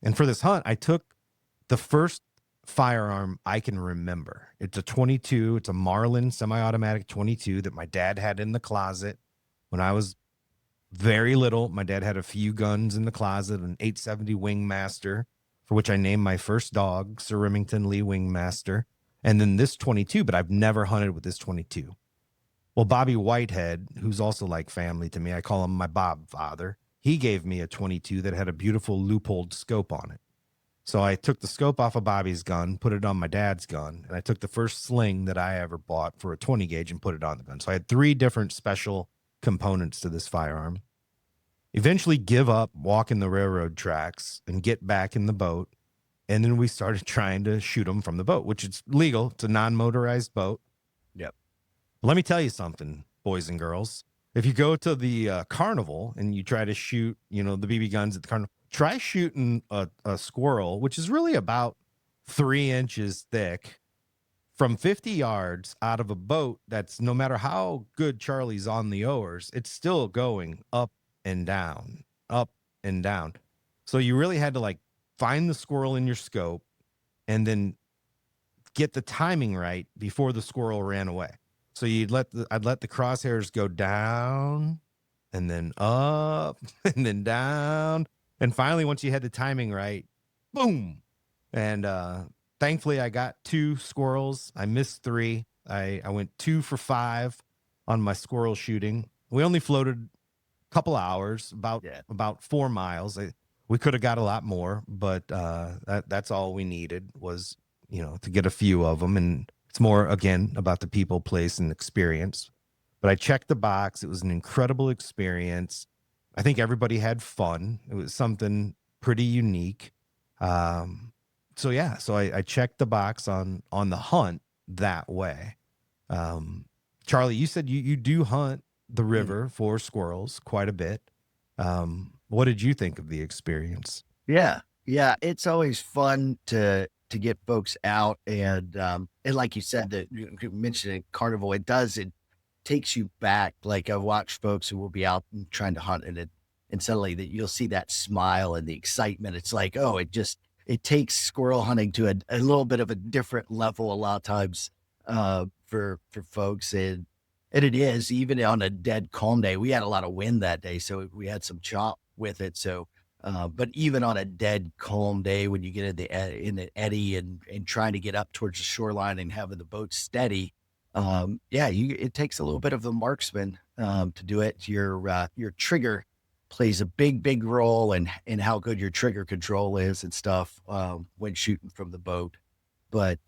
Speaker 1: And for this hunt, I took the first firearm I can remember. It's a 22. It's a Marlin semi-automatic 22 that my dad had in the closet when I was very little. My dad had a few guns in the closet, an 870 Wingmaster, for which I named my first dog, Sir Remington Lee Wingmaster, and then this 22, but I've never hunted with this 22. Well, Bobby Whitehead, who's also like family to me, I call him my Bob father, he gave me a 22 that had a beautiful loopholed scope on it. So I took the scope off of Bobby's gun, put it on my dad's gun, and I took the first sling that I ever bought for a 20 gauge and put it on the gun. So I had 3 different special components to this firearm. Eventually give up walking the railroad tracks and get back in the boat. And then we started trying to shoot them from the boat, which is legal. It's a non-motorized boat.
Speaker 3: Yep.
Speaker 1: Let me tell you something, boys and girls. If you go to the carnival and you try to shoot, the BB guns at the carnival, try shooting a squirrel, which is really about 3 inches thick, from 50 yards out of a boat that's, no matter how good Charlie's on the oars, it's still going up and down, up and down. So you really had to find the squirrel in your scope and then get the timing right before the squirrel ran away. So I'd let the crosshairs go down and then up and then down. And finally, once you had the timing right, boom. And thankfully I got 2 squirrels. I missed 3. I went 2 for 5 on my squirrel shooting. We only floated a couple hours, about 4 miles. We could have got a lot more, but that's all we needed was, to get a few of them. And it's more, again, about the people, place, and experience. But I checked the box. It was an incredible experience. I think everybody had fun. It was something pretty unique. So I checked the box on the hunt that way. Charlie, you said you do hunt the river for squirrels quite a bit. What did you think of the experience?
Speaker 3: Yeah. It's always fun to get folks out and like you said, that you mentioned carnival, it takes you back. Like I've watched folks who will be out and trying to hunt and suddenly that you'll see that smile and the excitement. It's like, oh, it takes squirrel hunting to a little bit of a different level a lot of times for folks. And it is, even on a dead calm day, we had a lot of wind that day, so we had some chop with it. So, but even on a dead calm day, when you get in the eddy and trying to get up towards the shoreline and having the boat steady, it takes a little bit of the marksman to do it. Your trigger plays a big role in how good your trigger control is and stuff when shooting from the boat. But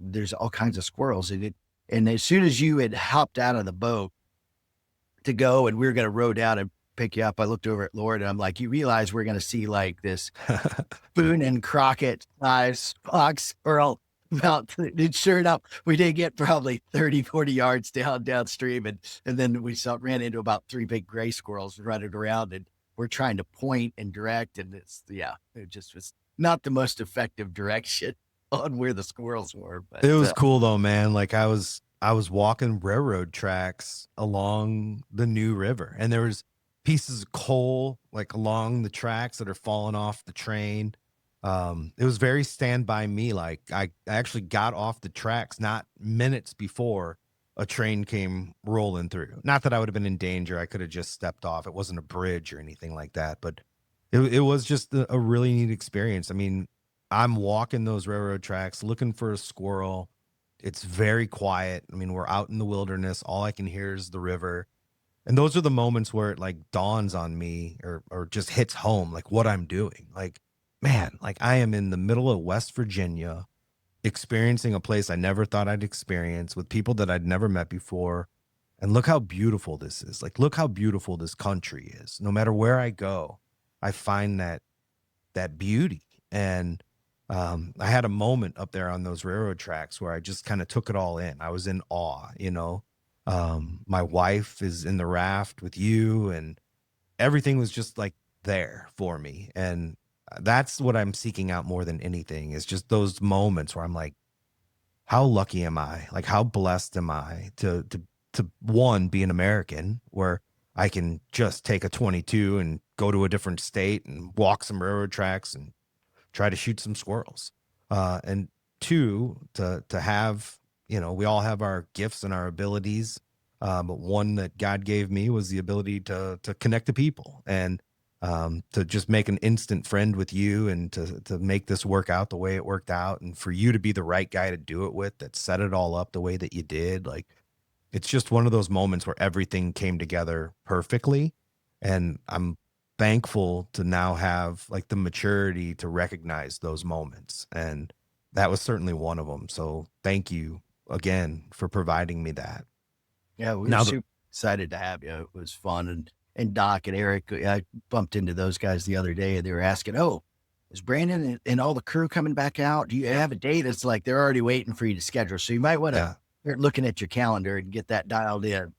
Speaker 3: there's all kinds of squirrels in it. And as soon as you had hopped out of the boat to go and we were going to row down and pick you up, I looked over at Lord and I'm like, you realize we're going to see like this Boone and Crockett size fox squirrel and sure enough, we did get probably 30, 40 yards downstream. And then we ran into about 3 big gray squirrels running around and we're trying to point and direct. And it just was not the most effective direction on where the squirrels were. But
Speaker 1: it was cool though, man. Like I was walking railroad tracks along the New River and there was pieces of coal like along the tracks that are falling off the train. It was very Stand By Me. Like I actually got off the tracks not minutes before a train came rolling through. Not that I would have been in danger. I could have just stepped off. It wasn't a bridge or anything like that, but it was just a really neat experience. I mean, I'm walking those railroad tracks looking for a squirrel. It's very quiet. I mean, we're out in the wilderness. All I can hear is the river. And those are the moments where it like dawns on me or just hits home, like what I'm doing. Like, man, like I am in the middle of West Virginia, experiencing a place I never thought I'd experience with people that I'd never met before. And look how beautiful this is. Like, look how beautiful this country is. No matter where I go, I find that beauty. And I had a moment up there on those railroad tracks where I just kind of took it all in. I was in awe, my wife is in the raft with you and everything was just like there for me. And that's what I'm seeking out more than anything is just those moments where I'm like, how lucky am I? Like, how blessed am I to one, be an American where I can just take a 22 and go to a different state and walk some railroad tracks and try to shoot some squirrels. And 2, to have, we all have our gifts and our abilities. But one that God gave me was the ability to connect to people and to just make an instant friend with you and to make this work out the way it worked out. And for you to be the right guy to do it with that set it all up the way that you did. Like, it's just one of those moments where everything came together perfectly. And I'm thankful to now have like the maturity to recognize those moments. And that was certainly one of them. So thank you again for providing me that.
Speaker 3: Yeah, we were super excited to have you. It was fun. And Doc and Eric, I bumped into those guys the other day and they were asking, oh, is Brandon and all the crew coming back out? Do you have a date? It's like they're already waiting for you to schedule. So you might want to start looking at your calendar and get that dialed in.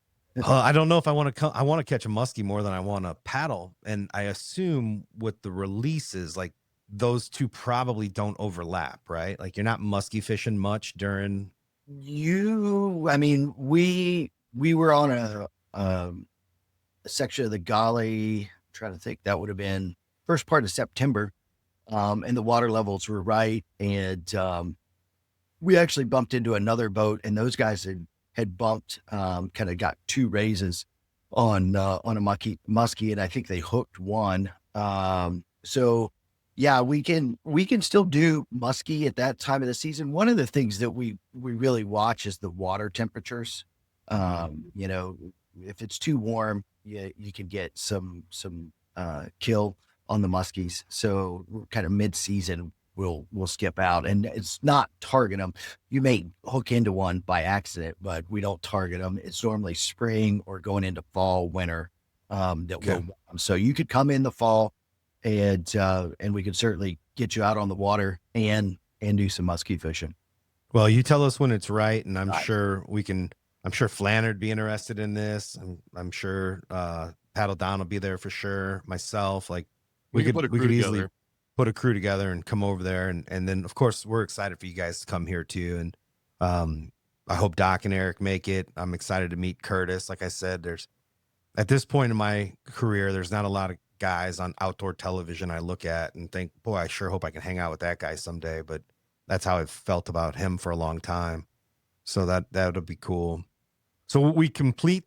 Speaker 1: I don't know if I want to come. I want to catch a muskie more than I want to paddle. And I assume with the releases, like those two probably don't overlap, right? Like you're not muskie fishing much during.
Speaker 3: We were on a section of the Gully. I'm trying to think, that would have been first part of September. and the water levels were right. And we actually bumped into another boat, and those guys had bumped, kind of got 2 raises on a muskie, and I think they hooked one. So yeah, we can still do muskie at that time of the season. One of the things that we really watch is the water temperatures. You know, if it's too warm, you can get some kill on the muskies. So kind of mid-season, we'll skip out, and it's not target them. You may hook into one by accident, but we don't target them. It's normally spring or going into fall, winter, that we'll want 'em. So you could come in the fall, and we could certainly get you out on the water and do some muskie fishing.
Speaker 1: Well, you tell us when it's right, and I'm
Speaker 3: Right.
Speaker 1: sure Flanner would be interested in this. I'm sure Paddle Down will be there for sure. Myself, like
Speaker 2: We can put a crew
Speaker 1: easily
Speaker 2: together.
Speaker 1: put a crew together and come over there, and then of course we're excited for you guys to come here too. And I hope Doc and Eric make it. I'm excited to meet Curtis. Like I said, at this point in my career, there's not a lot of guys on outdoor television I look at and think, boy, I sure hope I can hang out with that guy someday. But that's how I've felt about him for a long time. So that would be cool. So we complete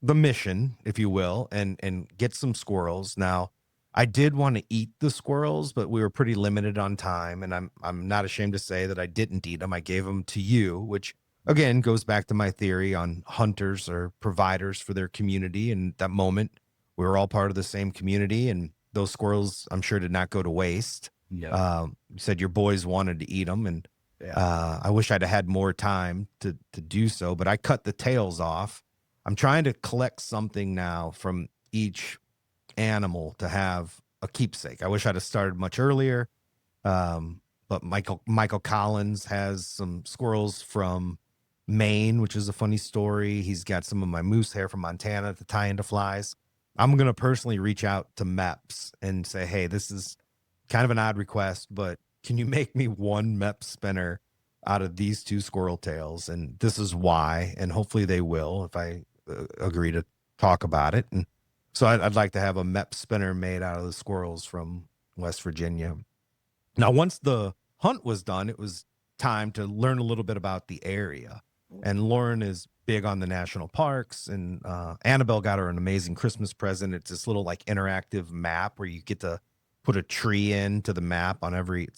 Speaker 1: the mission, if you will, and get some squirrels. Now, I did want to eat the squirrels, but we were pretty limited on time, and I'm not ashamed to say that I didn't eat them. I gave them to you, which again goes back to my theory on hunters or providers for their community. And at that moment, we were all part of the same community, and those squirrels, I'm sure, did not go to waste.
Speaker 3: Yeah.
Speaker 1: You said your boys wanted to eat them, and I wish I'd have had more time to do so, but I cut the tails off. I'm trying to collect something now from each animal to have a keepsake. I wish I'd have started much earlier. But Michael Collins has some squirrels from Maine, which is a funny story. He's got some of my moose hair from Montana to tie into flies. I'm going to personally reach out to MEPS and say, hey, this is kind of an odd request, but can you make me one MEP spinner out of these 2 squirrel tails? And this is why, and hopefully they will if I agree to talk about it. And so I'd like to have a MEP spinner made out of the squirrels from West Virginia. Now, once the hunt was done, it was time to learn a little bit about the area. And Lauren is big on the national parks, and Annabelle got her an amazing Christmas present. It's this little like interactive map where you get to put a tree into the map on every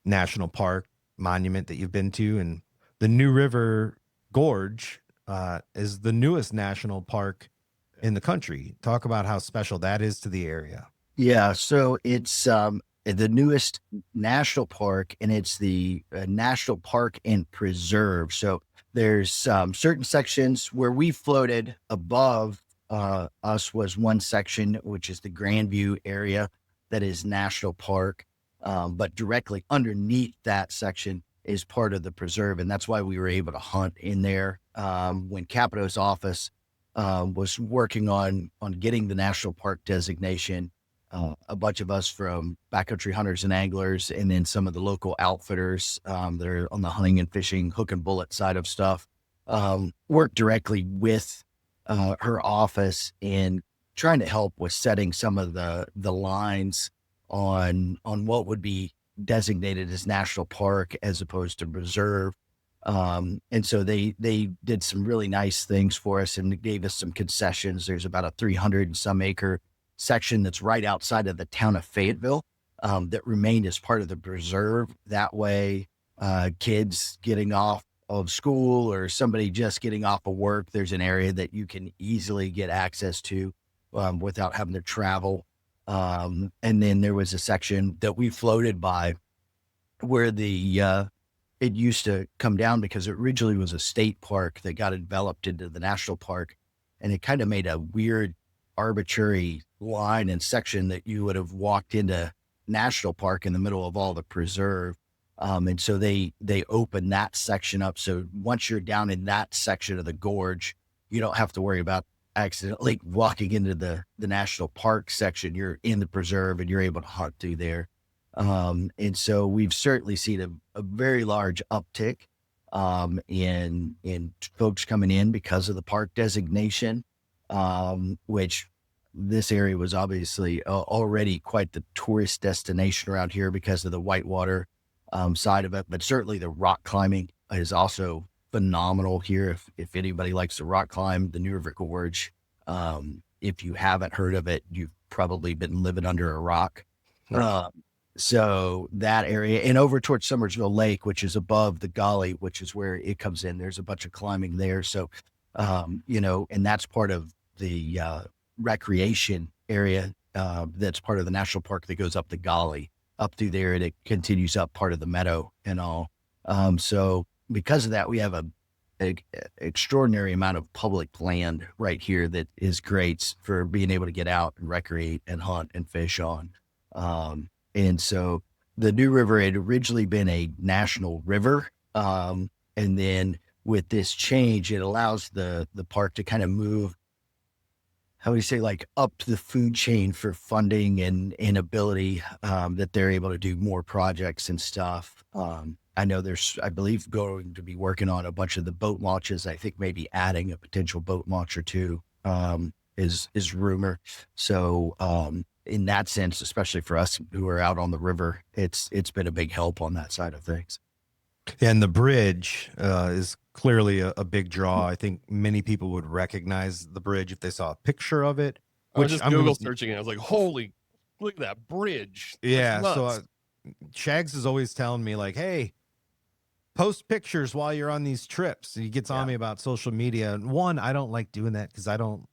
Speaker 1: national park monument that you've been to. And the New River Gorge is the newest national park in the country. Talk about how special that is to the area.
Speaker 3: Yeah. So it's the newest national park, and it's the National Park and Preserve. So there's certain sections where we floated above us was one section, which is the Grandview area that is national park. But directly underneath that section is part of the preserve. And that's why we were able to hunt in there. When Capito's office was working on getting the national park designation, a bunch of us from backcountry hunters and anglers, and then some of the local outfitters that are on the hunting and fishing hook and bullet side of stuff, worked directly with her office in trying to help with setting some of the lines on what would be designated as national park as opposed to preserve. And so they did some really nice things for us and gave us some concessions. There's about a 300 and some acre section that's right outside of the town of Fayetteville that remained as part of the preserve. That way, kids getting off of school or somebody just getting off of work, there's an area that you can easily get access to without having to travel. And then there was a section that we floated by where it used to come down because it originally was a state park that got developed into the national park. And it kind of made a weird arbitrary line and section that you would have walked into national park in the middle of all the preserve. And so they opened that section up. So once you're down in that section of the gorge, you don't have to worry about accidentally walking into the national park section. You're in the preserve and you're able to hunt through there. And so we've certainly seen a very large uptick in folks coming in because of the park designation, which this area was obviously already quite the tourist destination around here because of the whitewater side of it. But certainly the rock climbing is also phenomenal here. If anybody likes to rock climb, the New River Gorge, if you haven't heard of it, you've probably been living under a rock. So that area, and over towards Summersville Lake, which is above the Gully, which is where it comes in, there's a bunch of climbing there. So, and that's part of the recreation area that's part of the national park that goes up the Gully, up through there, and it continues up part of the meadow and all. So because of that, we have a extraordinary amount of public land right here that is great for being able to get out and recreate and hunt and fish on. And so the New River had originally been a national river. And then with this change, it allows the park to kind of move, how would you say, like up the food chain for funding and ability, that they're able to do more projects and stuff. I know I believe, going to be working on a bunch of the boat launches. I think maybe adding a potential boat launch or two is rumor. So in that sense, especially for us who are out on the river, it's been a big help on that side of things.
Speaker 1: And the bridge is clearly a big draw. I think many people would recognize the bridge if they saw a picture of it.
Speaker 2: I was just Google searching it. I was like, holy, look at that bridge.
Speaker 1: Yeah. So Shags is always telling me like, hey, post pictures while you're on these trips. He gets on me about social media. And one, I don't like doing that because I don't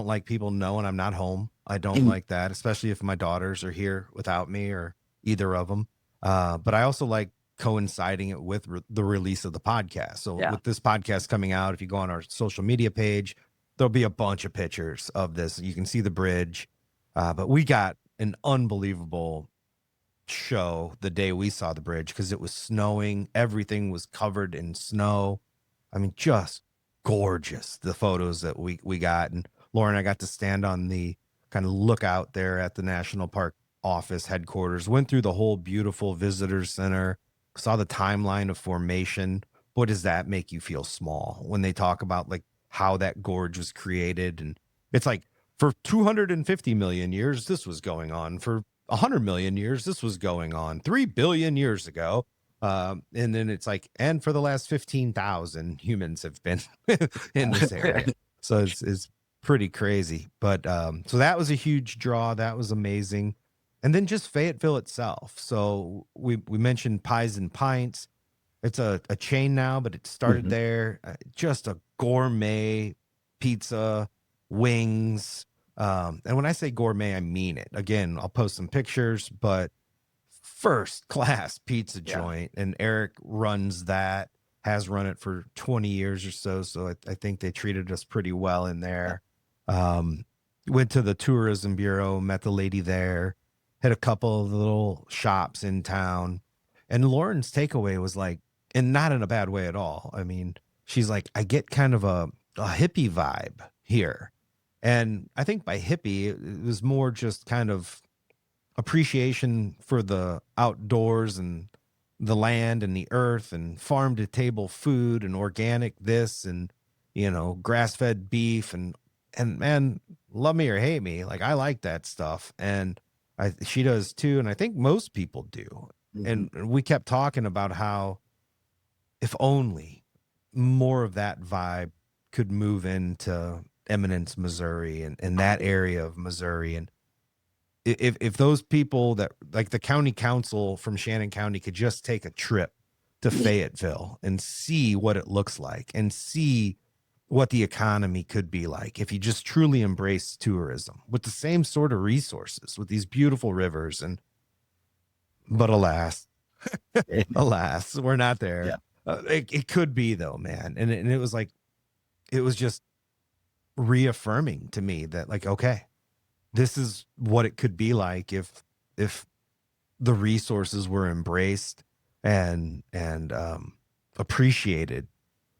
Speaker 1: like people knowing I'm not home. I don't like that, especially if my daughters are here without me or either of them. But I also like coinciding it with the release of the podcast. So with this podcast coming out, if you go on our social media page, there'll be a bunch of pictures of this. You can see the bridge. But we got an unbelievable show the day we saw the bridge because it was snowing. Everything was covered in snow. I mean, just gorgeous, the photos that we got. And Laura and I got to stand on the kind of lookout there at the National Park office headquarters, went through the whole beautiful visitor center, saw the timeline of formation. Boy, does that make you feel small when they talk about like how that gorge was created. And it's like, for 250 million years, this was going on. For 100 million years, this was going on. 3 billion years ago. And then it's like, and for the last 15,000 humans have been in this area. So it's pretty crazy. But so that was a huge draw. That was amazing. And then just Fayetteville itself. So we mentioned Pies and Pints. It's a chain now, but it started there. Just a gourmet pizza, wings. And when I say gourmet, I mean it. Again, I'll post some pictures, but first class pizza joint. And Eric runs that, has run it for 20 years or so. So I think they treated us pretty well in there. Went to the tourism bureau, met the lady there, hit a couple of little shops in town. And Lauren's takeaway was like, and not in a bad way at all. I mean, she's like, I get kind of a hippie vibe here. And I think by hippie, it was more just kind of appreciation for the outdoors and the land and the earth and farm to table food and organic this and, grass-fed beef and man, love me or hate me. Like, I like that stuff. And she does too. And I think most people do. And we kept talking about how if only more of that vibe could move into Eminence, Missouri, and that area of Missouri. And if those people that like the county council from Shannon County could just take a trip to Fayetteville and see what it looks like and see what the economy could be like if you just truly embrace tourism with the same sort of resources, with these beautiful rivers. But alas, we're not there. Yeah. It could be though, man. And it was like, it was just reaffirming to me that like, okay, this is what it could be like if the resources were embraced and appreciated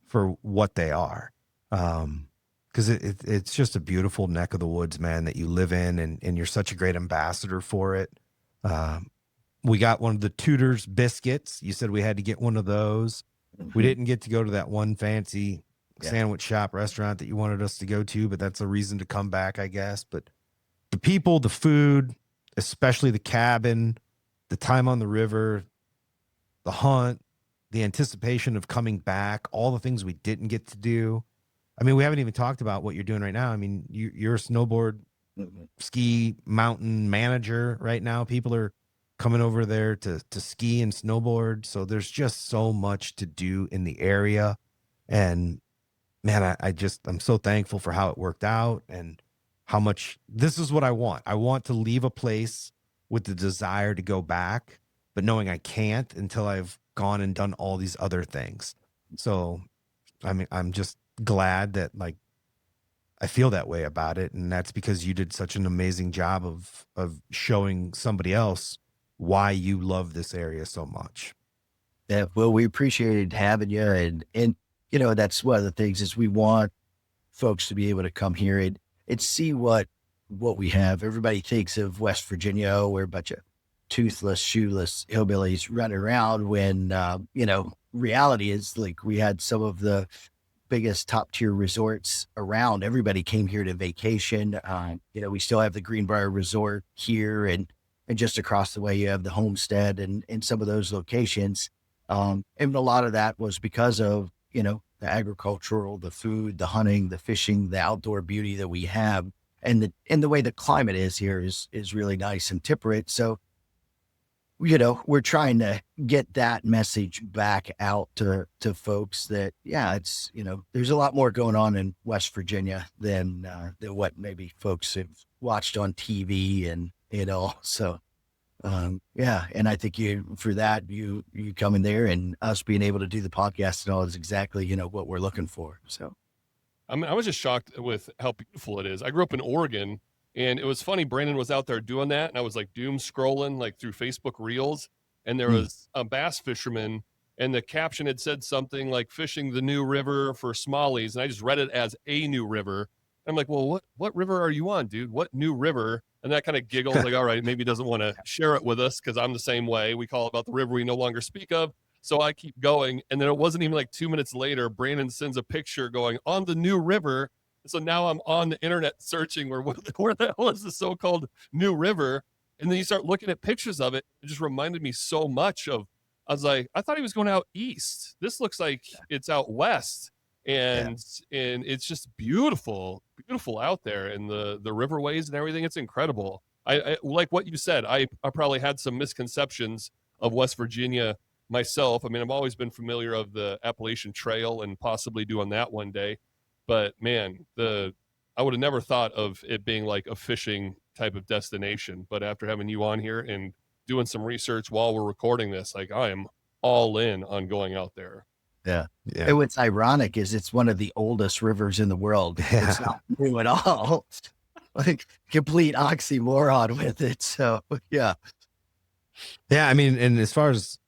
Speaker 1: for what they are. Because it's just a beautiful neck of the woods, man, that you live in, and you're such a great ambassador for it. We got one of the Tudor's biscuits. You said we had to get one of those. We didn't get to go to that one fancy sandwich shop restaurant that you wanted us to go to, but that's a reason to come back, I guess. But the people, the food, especially the cabin, the time on the river, the hunt, the anticipation of coming back, all the things we didn't get to do. I mean, we haven't even talked about what you're doing right now. I mean, you're a snowboard, ski, mountain manager right now. People are coming over there to ski and snowboard. So there's just so much to do in the area. And man, I'm so thankful for how it worked out and how much this is what I want. I want to leave a place with the desire to go back, but knowing I can't until I've gone and done all these other things. So, I mean, I'm just glad that like I feel that way about it. And that's because you did such an amazing job of showing somebody else why you love this area so much.
Speaker 3: Yeah, well, we appreciated having you, and you know, that's one of the things is we want folks to be able to come here and see what we have. Everybody thinks of West Virginia, oh, we're a bunch of toothless, shoeless hillbillies running around when, you know, reality is like we had some of the biggest top tier resorts around. Everybody came here to vacation. You know, we still have the Greenbrier Resort here and just across the way you have the Homestead and some of those locations. And a lot of that was because of, you know, the agricultural, the food, the hunting, the fishing, the outdoor beauty that we have. And the way the climate is here is really nice and temperate. So, you know, we're trying to get that message back out to folks that, yeah, it's, you know, there's a lot more going on in West Virginia than what maybe folks have watched on TV and, you know, so, yeah. And I think for that, you coming there and us being able to do the podcast and all is exactly, you know, what we're looking for. So.
Speaker 2: I mean, I was just shocked with how beautiful it is. I grew up in Oregon, and it was funny. Brandon was out there doing that, and I was like doom scrolling like through Facebook Reels, and there was a bass fisherman, and the caption had said something like "fishing the new river for smallies," and I just read it as a new river. I'm like, well, what river are you on, dude? What new river? And that kind of giggled, like, all right, maybe he doesn't want to share it with us because I'm the same way. We call about the river we no longer speak of. So I keep going. And then it wasn't even like 2 minutes later, Brandon sends a picture going on the new river. So now I'm on the internet searching where the hell is the so-called new river? And then you start looking at pictures of it. It just reminded me so much of, I was like, I thought he was going out east. This looks like it's out west. And it's just beautiful out there. And the riverways and everything, it's incredible. I like what you said. I probably had some misconceptions of West Virginia myself. I mean, I've always been familiar of the Appalachian Trail and possibly doing that one day, but man, I would have never thought of it being like a fishing type of destination. But after having you on here and doing some research while we're recording this, like I am all in on going out there.
Speaker 3: Yeah. And what's ironic is it's one of the oldest rivers in the world. Yeah. It's not new at all. Like complete oxymoron with it. So yeah.
Speaker 1: Yeah. I mean, and as far as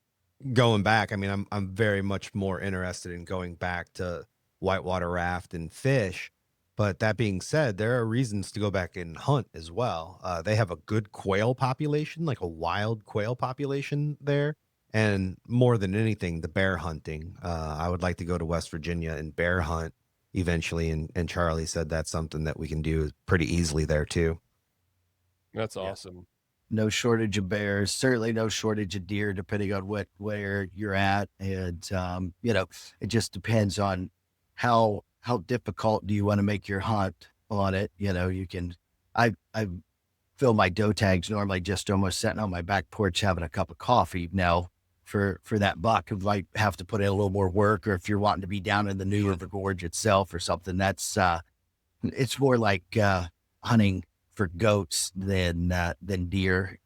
Speaker 1: going back, I mean, I'm very much more interested in going back to whitewater raft and fish. But that being said, there are reasons to go back and hunt as well. They have a good quail population, like a wild quail population there. And more than anything, the bear hunting. I would like to go to West Virginia and bear hunt eventually. And Charlie said that's something that we can do pretty easily there too.
Speaker 2: That's awesome.
Speaker 3: No shortage of bears, certainly no shortage of deer, depending on where you're at. And, you know, it just depends on how difficult do you want to make your hunt on it. You know, you can, I fill my doe tags normally just almost sitting on my back porch, having a cup of coffee. Now for that buck, if I have to put in a little more work, or if you're wanting to be down in the New River Gorge itself or something, that's, it's more like, hunting for goats than deer.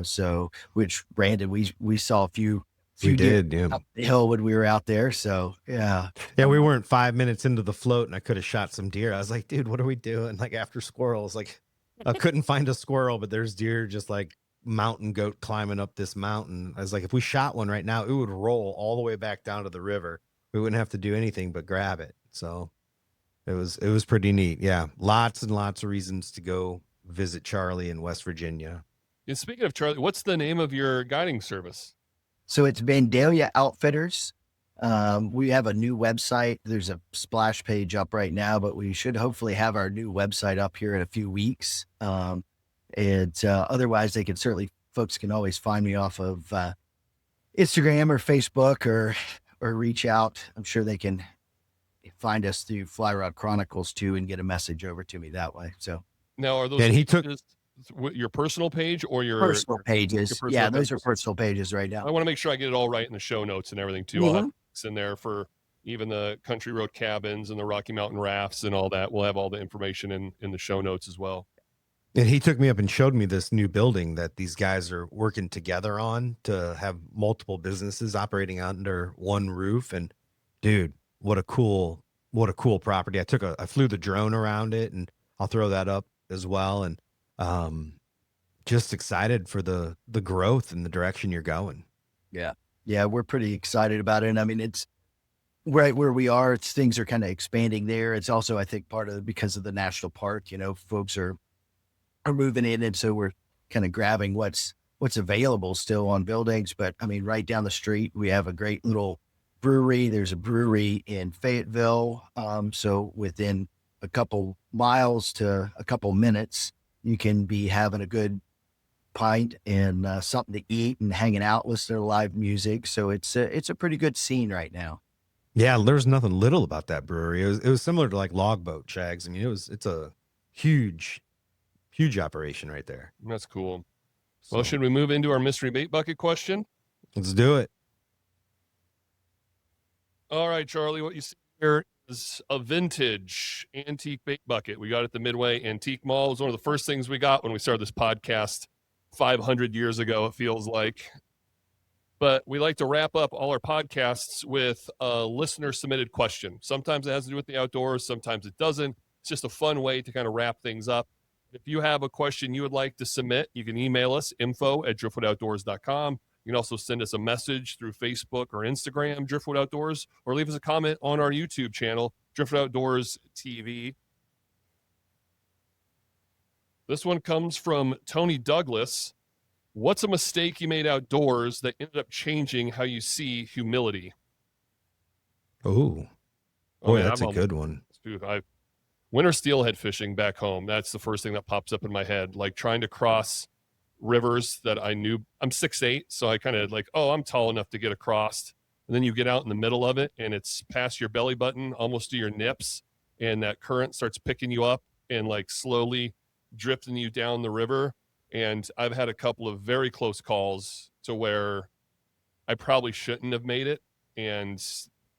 Speaker 3: So which Brandon, we saw a few
Speaker 1: did
Speaker 3: up the hill when we were out there. So yeah.
Speaker 1: We weren't 5 minutes into the float and I could have shot some deer. I was like, dude, what are we doing? Like after squirrels, like I couldn't find a squirrel, but there's deer just like mountain goat climbing up this mountain. I was like, if we shot one right now, it would roll all the way back down to the river. We wouldn't have to do anything but grab it. So it was pretty neat. Yeah. Lots and lots of reasons to go visit Charlie in West Virginia.
Speaker 2: And speaking of Charlie, what's the name of your guiding service?
Speaker 3: So it's Vandalia Outfitters. We have a new website. There's a splash page up right now, but we should hopefully have our new website up here in a few weeks. Otherwise, folks can always find me off of Instagram or Facebook or reach out. I'm sure they can find us through Fly Rod Chronicles too and get a message over to me that way. So
Speaker 2: now, are those your personal page or your
Speaker 3: personal pages?
Speaker 2: Your
Speaker 3: personal those are personal pages right now.
Speaker 2: I want to make sure I get it all right in the show notes and everything too. I'll have links in there for even the country road cabins and the Rocky Mountain rafts and all that. We'll have all the information in the show notes as well.
Speaker 1: And he took me up and showed me this new building that these guys are working together on to have multiple businesses operating under one roof. And dude, what a cool property. I flew the drone around it, and I'll throw that up as well. And just excited for the growth and the direction you're going.
Speaker 3: Yeah. Yeah. We're pretty excited about it. And I mean, it's right where we are. Things are kind of expanding there. It's also, I think, because of the national park, folks are moving in. And so we're kind of grabbing what's available still on buildings. But I mean, right down the street, we have a great little brewery. There's a brewery in Fayetteville. So within a couple miles to a couple minutes, you can be having a good pint and something to eat and hanging out, listening to live music. So it's a pretty good scene right now.
Speaker 1: Yeah, there's nothing little about that brewery. It was similar to like Logboat Shags. I mean, it's a huge operation right there.
Speaker 2: That's cool. Well, should we move into our mystery bait bucket question?
Speaker 1: Let's do it.
Speaker 2: All right, Charlie, what you see here is a vintage antique bait bucket. We got it at the Midway Antique Mall. It was one of the first things we got when we started this podcast 500 years ago, it feels like. But we like to wrap up all our podcasts with a listener submitted question. Sometimes it has to do with the outdoors, sometimes it doesn't. It's just a fun way to kind of wrap things up. If you have a question you would like to submit, you can email us, info@driftwoodoutdoors.com. You can also send us a message through Facebook or Instagram, Driftwood Outdoors, or leave us a comment on our YouTube channel, Driftwood Outdoors TV. This one comes from Tony Douglas. What's a mistake you made outdoors that ended up changing how you see humility?
Speaker 1: Oh, boy, that's a good one.
Speaker 2: Dude, winter steelhead fishing back home. That's the first thing that pops up in my head. Like trying to cross rivers that I knew. I'm 6'8", so I kind of like, I'm tall enough to get across. And then you get out in the middle of it, and it's past your belly button, almost to your nips, and that current starts picking you up and like slowly drifting you down the river. And I've had a couple of very close calls to where I probably shouldn't have made it. And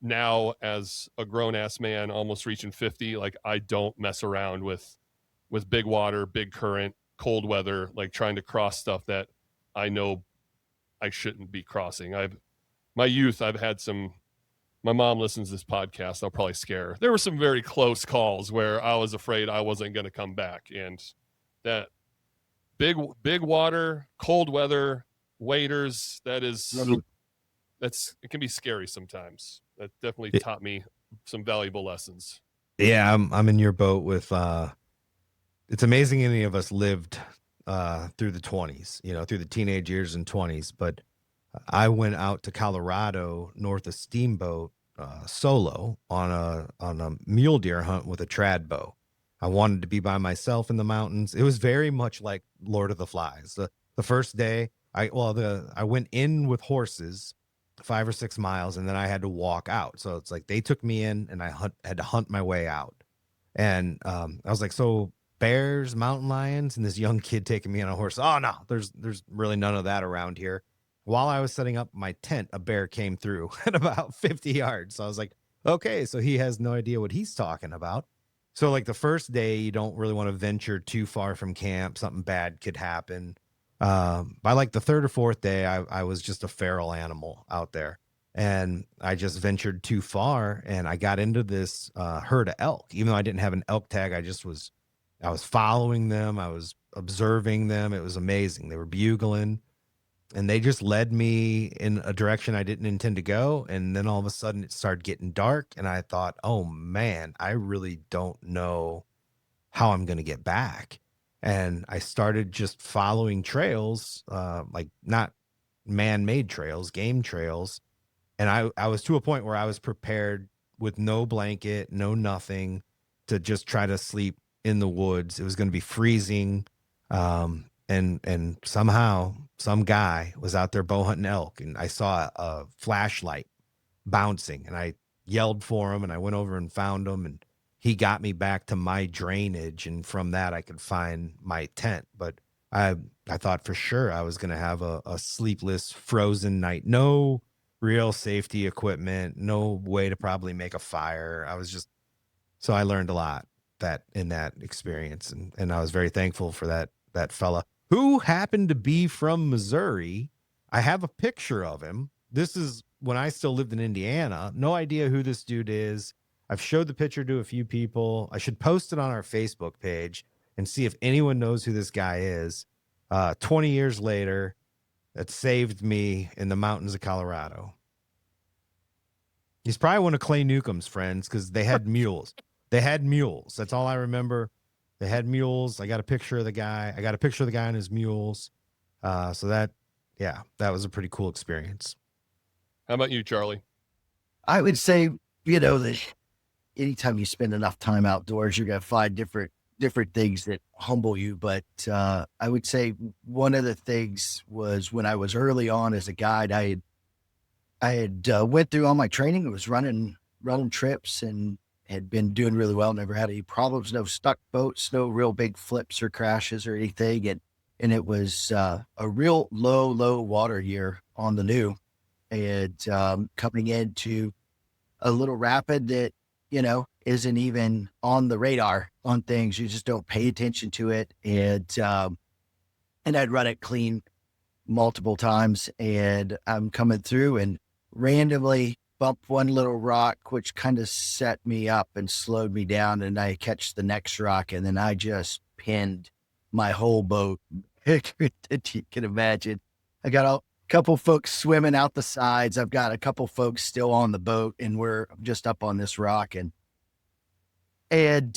Speaker 2: now as a grown ass man, almost reaching 50, like I don't mess around with big water, big current, cold weather, like trying to cross stuff that I know I shouldn't be crossing. My mom listens to this podcast. I'll probably scare her. There were some very close calls where I was afraid I wasn't going to come back. And that big water, cold weather, waders, it can be scary sometimes. That definitely taught me some valuable lessons.
Speaker 1: Yeah, I'm in your boat with it's amazing any of us lived through the 20s, through the teenage years and 20s, but I went out to Colorado north of Steamboat solo on a mule deer hunt with a trad bow. I wanted to be by myself in the mountains. It was very much like Lord of the Flies. The first day, I went in with horses 5 or 6 miles, and then I had to walk out. So it's like they took me in, and I had to hunt my way out. And I was like, so bears, mountain lions, and this young kid taking me on a horse. Oh no, there's really none of that around here. While I was setting up my tent, a bear came through at about 50 yards. So I was like, okay, so he has no idea what he's talking about. So like the first day, you don't really want to venture too far from camp. Something bad could happen. By like the third or fourth day, I was just a feral animal out there, and I just ventured too far, and I got into this herd of elk. Even though I didn't have an elk tag, I was following them. I was observing them. It was amazing. They were bugling, and they just led me in a direction I didn't intend to go. And then all of a sudden it started getting dark, and I thought, oh man, I really don't know how I'm going to get back. And I started just following trails, like not man-made trails, game trails. And I was to a point where I was prepared with no blanket, no nothing, to just try to sleep in the woods. It was going to be freezing. And somehow some guy was out there bow hunting elk, and I saw a flashlight bouncing, and I yelled for him, and I went over and found him, and he got me back to my drainage. And from that I could find my tent. But I thought for sure I was going to have a sleepless, frozen night. No real safety equipment, no way to probably make a fire. So I learned a lot in that experience. And I was very thankful for that fella who happened to be from Missouri. I have a picture of him. This is when I still lived in Indiana. No idea who this dude is. I've showed the picture to a few people. I should post it on our Facebook page and see if anyone knows who this guy is. 20 years later, that saved me in the mountains of Colorado. He's probably one of Clay Newcomb's friends, because they had mules. They had mules. That's all I remember. They had mules. I got a picture of the guy. I got a picture of the guy on his mules. So that was a pretty cool experience.
Speaker 2: How about you, Charlie?
Speaker 3: I would say, that anytime you spend enough time outdoors, you're going to find different things that humble you. But I would say one of the things was when I was early on as a guide, I had went through all my training. I was running trips and had been doing really well. Never had any problems, no stuck boats, no real big flips or crashes or anything. And it was a real low water year on the new, and coming into a little rapid that, isn't even on the radar on things. You just don't pay attention to it. And I'd run it clean multiple times, and I'm coming through and randomly bump one little rock, which kind of set me up and slowed me down. And I catch the next rock, and then I just pinned my whole boat. You can imagine. I got a couple folks swimming out the sides. I've got a couple folks still on the boat, and we're just up on this rock. And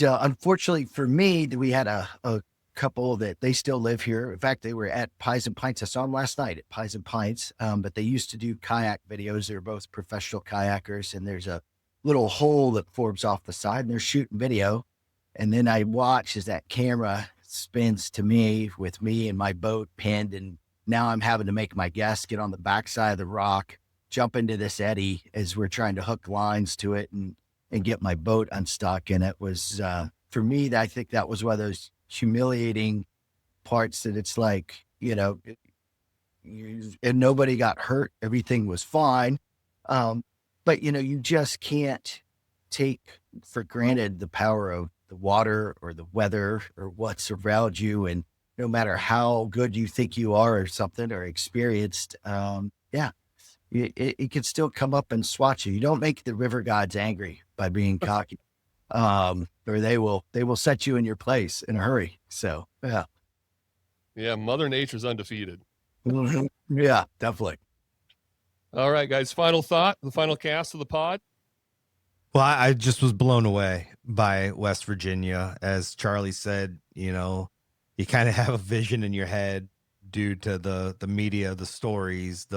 Speaker 3: unfortunately for me, we had a couple that they still live here. In fact, they were at Pies and Pints. I saw them last night at Pies and Pints, but they used to do kayak videos. They're both professional kayakers, and there's a little hole that forms off the side, and they're shooting video. And then I watch as that camera spins to me with me and my boat pinned, and now I'm having to make my guests get on the backside of the rock, jump into this eddy as we're trying to hook lines to it and get my boat unstuck. And it was, for me, I think that was one of those humiliating parts that it's like, and nobody got hurt. Everything was fine. But you just can't take for granted the power of the water or the weather or what's around you. And no matter how good you think you are or something or experienced, it can still come up and swat you. You don't make the river gods angry by being cocky, or they will set you in your place in a hurry. So,
Speaker 2: Yeah. Mother Nature's undefeated.
Speaker 3: Yeah, definitely.
Speaker 2: All right, guys. Final thought, the final cast of the pod.
Speaker 1: Well, I just was blown away by West Virginia. As Charlie said, you kind of have a vision in your head due to the media, the stories,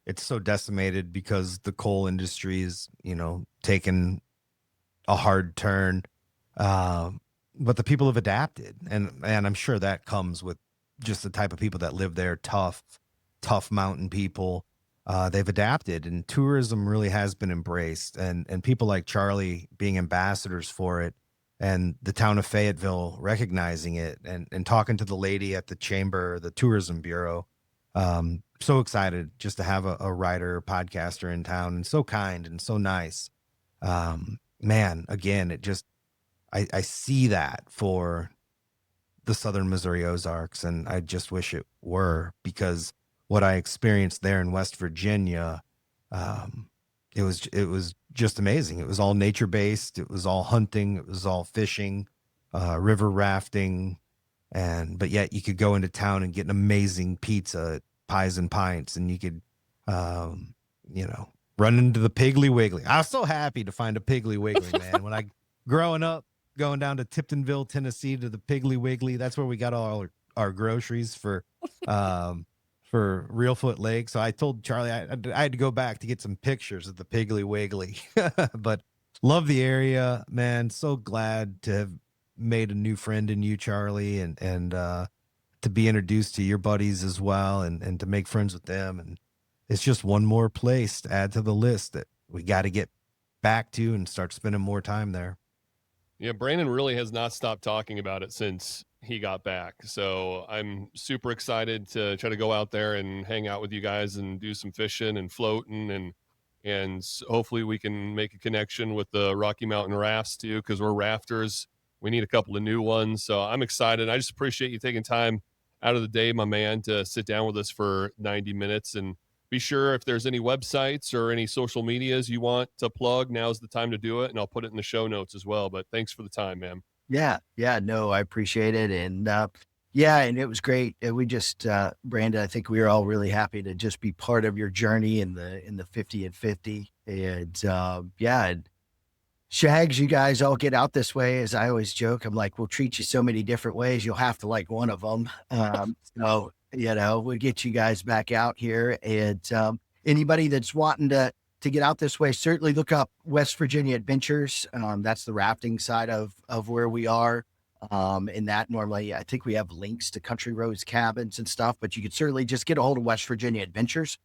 Speaker 1: it's so decimated because the coal industry is, taken a hard turn. But the people have adapted, and I'm sure that comes with just the type of people that live there, tough mountain people. They've adapted, and tourism really has been embraced, and people like Charlie being ambassadors for it, and the town of Fayetteville recognizing it, and talking to the lady at the chamber, the tourism bureau. So excited just to have a writer, podcaster in town, and so kind and so nice. Man, again, I see that for the Southern Missouri Ozarks, and I just wish it were, because what I experienced there in West Virginia, it was just amazing. It was all nature based. It was all hunting. It was all fishing, river rafting, but yet you could go into town and get an amazing pizza at Pies and Pints, and you could, run into the Piggly Wiggly. I was so happy to find a Piggly Wiggly, man. When I growing up, going down to Tiptonville, Tennessee, to the Piggly Wiggly, that's where we got all our groceries for for Reelfoot Lake. So I told Charlie I had to go back to get some pictures of the Piggly Wiggly, but love the area, man. So glad to have made a new friend in you, Charlie, and to be introduced to your buddies as well, and to make friends with them. And it's just one more place to add to the list that we got to get back to and start spending more time there.
Speaker 2: Yeah, Brandon really has not stopped talking about it since he got back. So I'm super excited to try to go out there and hang out with you guys and do some fishing and floating, and hopefully we can make a connection with the Rocky Mountain rafts too, because we're rafters. We need a couple of new ones. So I'm excited. I just appreciate you taking time out of the day, my man, to sit down with us for 90 minutes. And be sure if there's any websites or any social medias you want to plug, now's the time to do it. And I'll put it in the show notes as well. But thanks for the time, man.
Speaker 3: Yeah. No, I appreciate it. And, yeah, and it was great. We just, Brandon, I think we were all really happy to just be part of your journey in the 50 and 50. And, yeah, and Shags, you guys all get out this way. As I always joke, I'm like, we'll treat you so many different ways. You'll have to like one of them. So, we'll get you guys back out here. And, anybody that's wanting to get out this way, certainly look up West Virginia Adventures. That's the rafting side of where we are. And that normally, I think we have links to Country Roads cabins and stuff, but you could certainly just get a hold of West Virginia Adventures.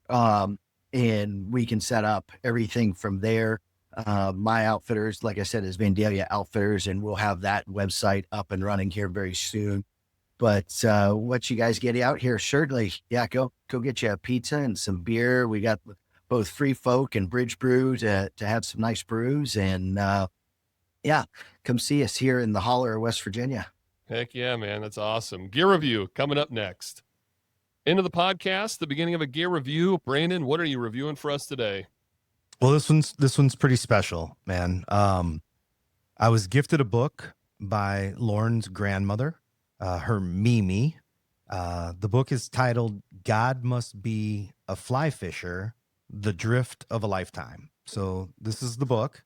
Speaker 3: And we can set up everything from there. My outfitters, like I said, is Vandalia Outfitters, and we'll have that website up and running here very soon. But what you guys get out here, certainly, yeah, go get you a pizza and some beer. We got both Free Folk and Bridge Brew to have some nice brews. And yeah, come see us here in the holler of West Virginia.
Speaker 2: Heck yeah, man. That's awesome. Gear review coming up next. End of the podcast, the beginning of a gear review. Brandon, what are you reviewing for us today?
Speaker 1: Well, this one's pretty special, man. I was gifted a book by Lauren's grandmother, her Mimi. The book is titled "God Must Be a Fly Fisher: The Drift of a Lifetime." So this is the book.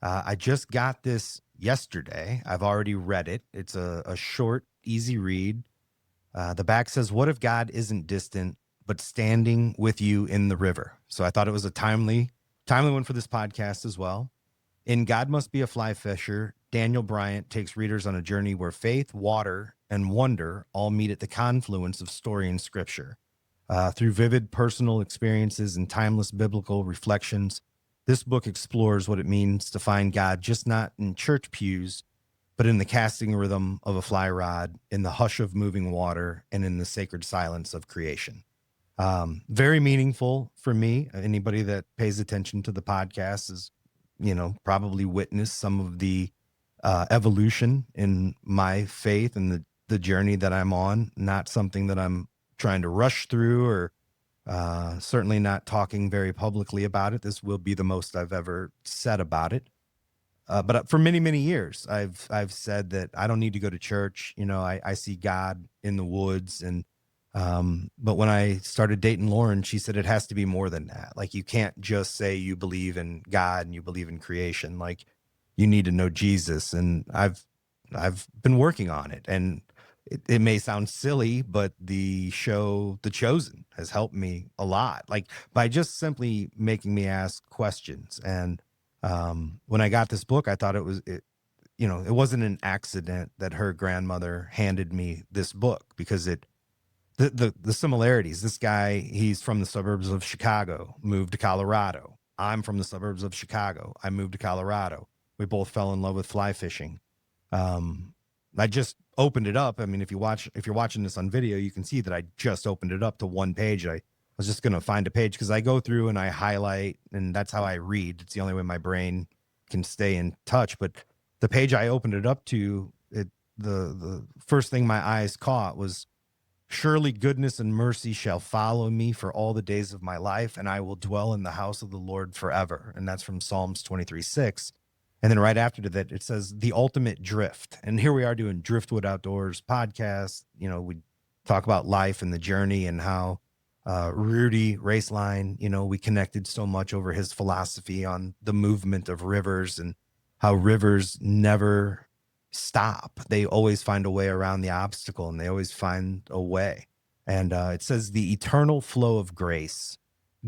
Speaker 1: I just got this yesterday. I've already read it. It's a short, easy read. The back says, "What if God isn't distant, but standing with you in the river?" So I thought it was a timely one for this podcast as well. In God Must Be a Fly Fisher, Daniel Bryant takes readers on a journey where faith, water, and wonder all meet at the confluence of story and scripture. Through vivid personal experiences and timeless biblical reflections, this book explores what it means to find God just not in church pews, but in the casting rhythm of a fly rod, in the hush of moving water, and in the sacred silence of creation. Very meaningful for me. Anybody that pays attention to the podcast has, probably witnessed some of the evolution in my faith and the journey that I'm on. Not something that I'm trying to rush through, or certainly not talking very publicly about it. This will be the most I've ever said about it. But for many, many years, I've said that I don't need to go to church. I see God in the woods. And but when I started dating Lauren, she said it has to be more than that. Like, you can't just say you believe in God and you believe in creation. Like, you need to know Jesus. And I've been working on it. And it may sound silly, but the show The Chosen has helped me a lot, like by just simply making me ask questions. And when I got this book, I thought it wasn't an accident that her grandmother handed me this book, because the similarities. This guy, he's from the suburbs of Chicago, moved to Colorado. I'm from the suburbs of Chicago. I moved to Colorado. We both fell in love with fly fishing. I just opened it up. I mean, if you're watching this on video, you can see that I just opened it up to one page. I was just going to find a page, because I go through and I highlight, and that's how I read. It's the only way my brain can stay in touch. But the page I opened it up to, the first thing my eyes caught was, "Surely goodness and mercy shall follow me for all the days of my life, and I will dwell in the house of the Lord forever." And that's from Psalms 23:6. And then right after that, it says the ultimate drift. And here we are doing Driftwood Outdoors Podcast. We talk about life and the journey, and how Rudy Raceline, we connected so much over his philosophy on the movement of rivers, and how rivers never stop. They always find a way around the obstacle, and they always find a way. And it says, the eternal flow of grace,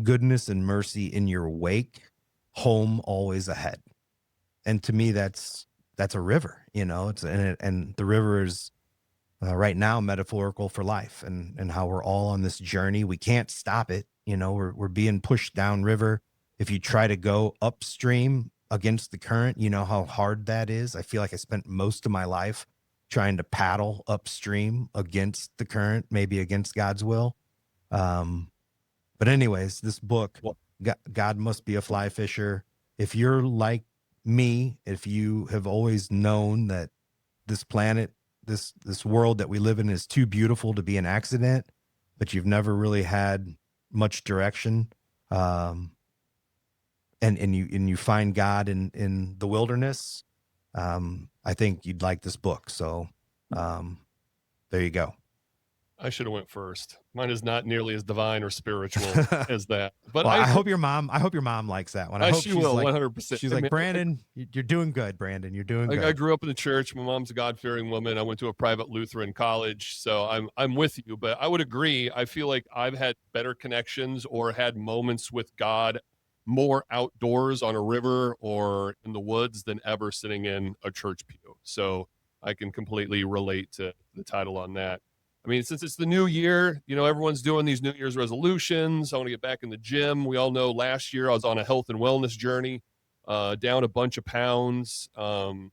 Speaker 1: goodness and mercy in your wake, home always ahead. And to me, that's a river, and the river is right now metaphorical for life and how we're all on this journey. We can't stop it. We're being pushed down river. If you try to go upstream against the current, you know how hard that is. I feel like I spent most of my life trying to paddle upstream against the current, maybe against God's will. But anyways, this book, God Must Be a Fly Fisher. If you're like me, if you have always known that this planet, this world that we live in is too beautiful to be an accident, but you've never really had much direction, and you find God in the wilderness, I think you'd like this book. So there you go.
Speaker 2: I should have went first. Mine is not nearly as divine or spiritual as that. But
Speaker 1: well, I hope your mom likes that one. I hope
Speaker 2: she will,
Speaker 1: like,
Speaker 2: 100%.
Speaker 1: She's like, Brandon, you're doing good, Brandon. You're doing good.
Speaker 2: I grew up in the church. My mom's a God-fearing woman. I went to a private Lutheran college, so I'm with you. But I would agree. I feel like I've had better connections or had moments with God more outdoors on a river or in the woods than ever sitting in a church pew. So I can completely relate to the title on that. I mean, since it's the new year, everyone's doing these New Year's resolutions. I want to get back in the gym. We all know last year I was on a health and wellness journey, down a bunch of pounds, getting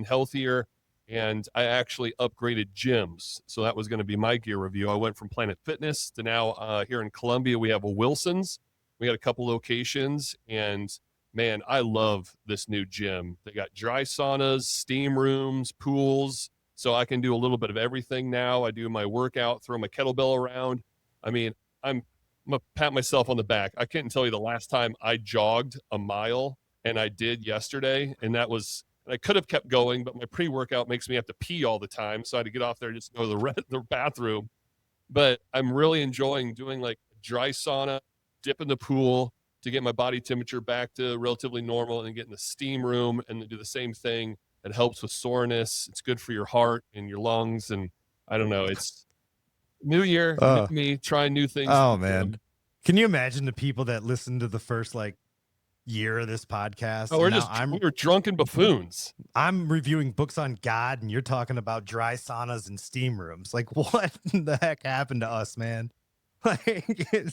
Speaker 2: healthier, and I actually upgraded gyms. So that was going to be my gear review. I went from Planet Fitness to now here in Columbia, we have a Wilson's. We got a couple locations, and man, I love this new gym. They got dry saunas, steam rooms, pools. So I can do a little bit of everything now. I do my workout, throw my kettlebell around. I mean, I'm going to pat myself on the back. I can't tell you the last time I jogged a mile, and I did yesterday. And I could have kept going, but my pre-workout makes me have to pee all the time. So I had to get off there and just go to the bathroom. But I'm really enjoying doing like a dry sauna, dip in the pool to get my body temperature back to relatively normal, and get in the steam room and do the same thing. It helps with soreness. It's good for your heart and your lungs. And I don't know, it's new year, me trying new things.
Speaker 1: Oh man. Can you imagine the people that listen to the first year of this podcast?
Speaker 2: Oh, we're drunken buffoons.
Speaker 1: I'm reviewing books on God, and you're talking about dry saunas and steam rooms. Like, what the heck happened to us, man?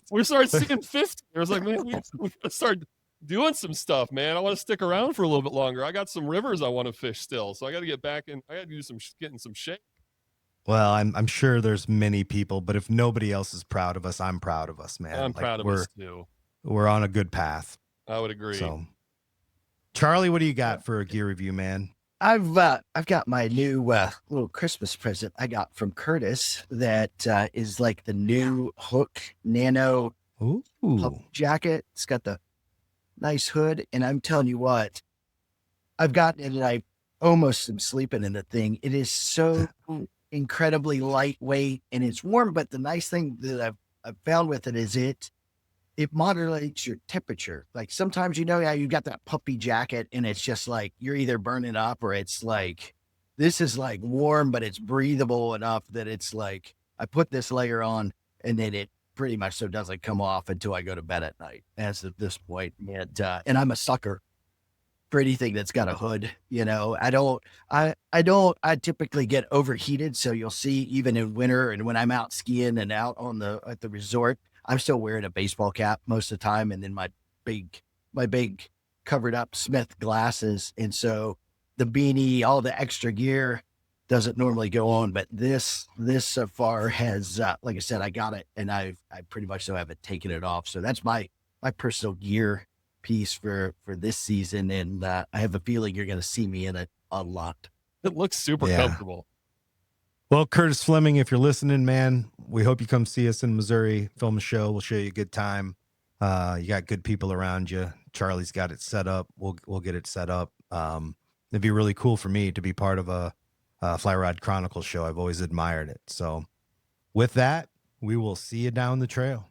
Speaker 2: We started seeing 50. It was like, man, we gotta start doing some stuff, man. I want to stick around for a little bit longer. I got some rivers I want to fish still, so I got to get back in. I got to do getting some shape.
Speaker 1: Well, I'm sure there's many people, but if nobody else is proud of us, I'm proud of us, man.
Speaker 2: I'm proud of us too.
Speaker 1: We're on a good path.
Speaker 2: I would agree.
Speaker 1: So, Charlie, what do you got for a gear review, man?
Speaker 3: I've got my new little Christmas present I got from Curtis that is like the new Hook Nano pup jacket. It's got the nice hood, and I'm telling you what, I've gotten it and I almost am sleeping in the thing. It is so incredibly lightweight and it's warm, but the nice thing that I've found with it is it modulates your temperature. Like sometimes, how you got that puppy jacket and it's just like you're either burning up, or it's like this is like warm, but it's breathable enough that it's like I put this layer on and then it pretty much so doesn't come off until I go to bed at night. As at this point, and I'm a sucker for anything that's got a hood. I typically get overheated, so you'll see even in winter and when I'm out skiing and out at the resort, I'm still wearing a baseball cap most of the time, and then my big covered up Smith glasses, and so the beanie, all the extra gear doesn't normally go on, but this so far has, like I said, I got it, and I pretty much so haven't taken it off. So that's my personal gear piece for this season, and I have a feeling you're going to see me in it a lot.
Speaker 2: It looks super comfortable.
Speaker 1: Well, Curtis Fleming, if you're listening, man, we hope you come see us in Missouri, film a show. We'll show you a good time. You got good people around you. Charlie's got it set up. We'll get it set up. It'd be really cool for me to be part of a Fly Rod Chronicles show. I've always admired it. So with that, we will see you down the trail.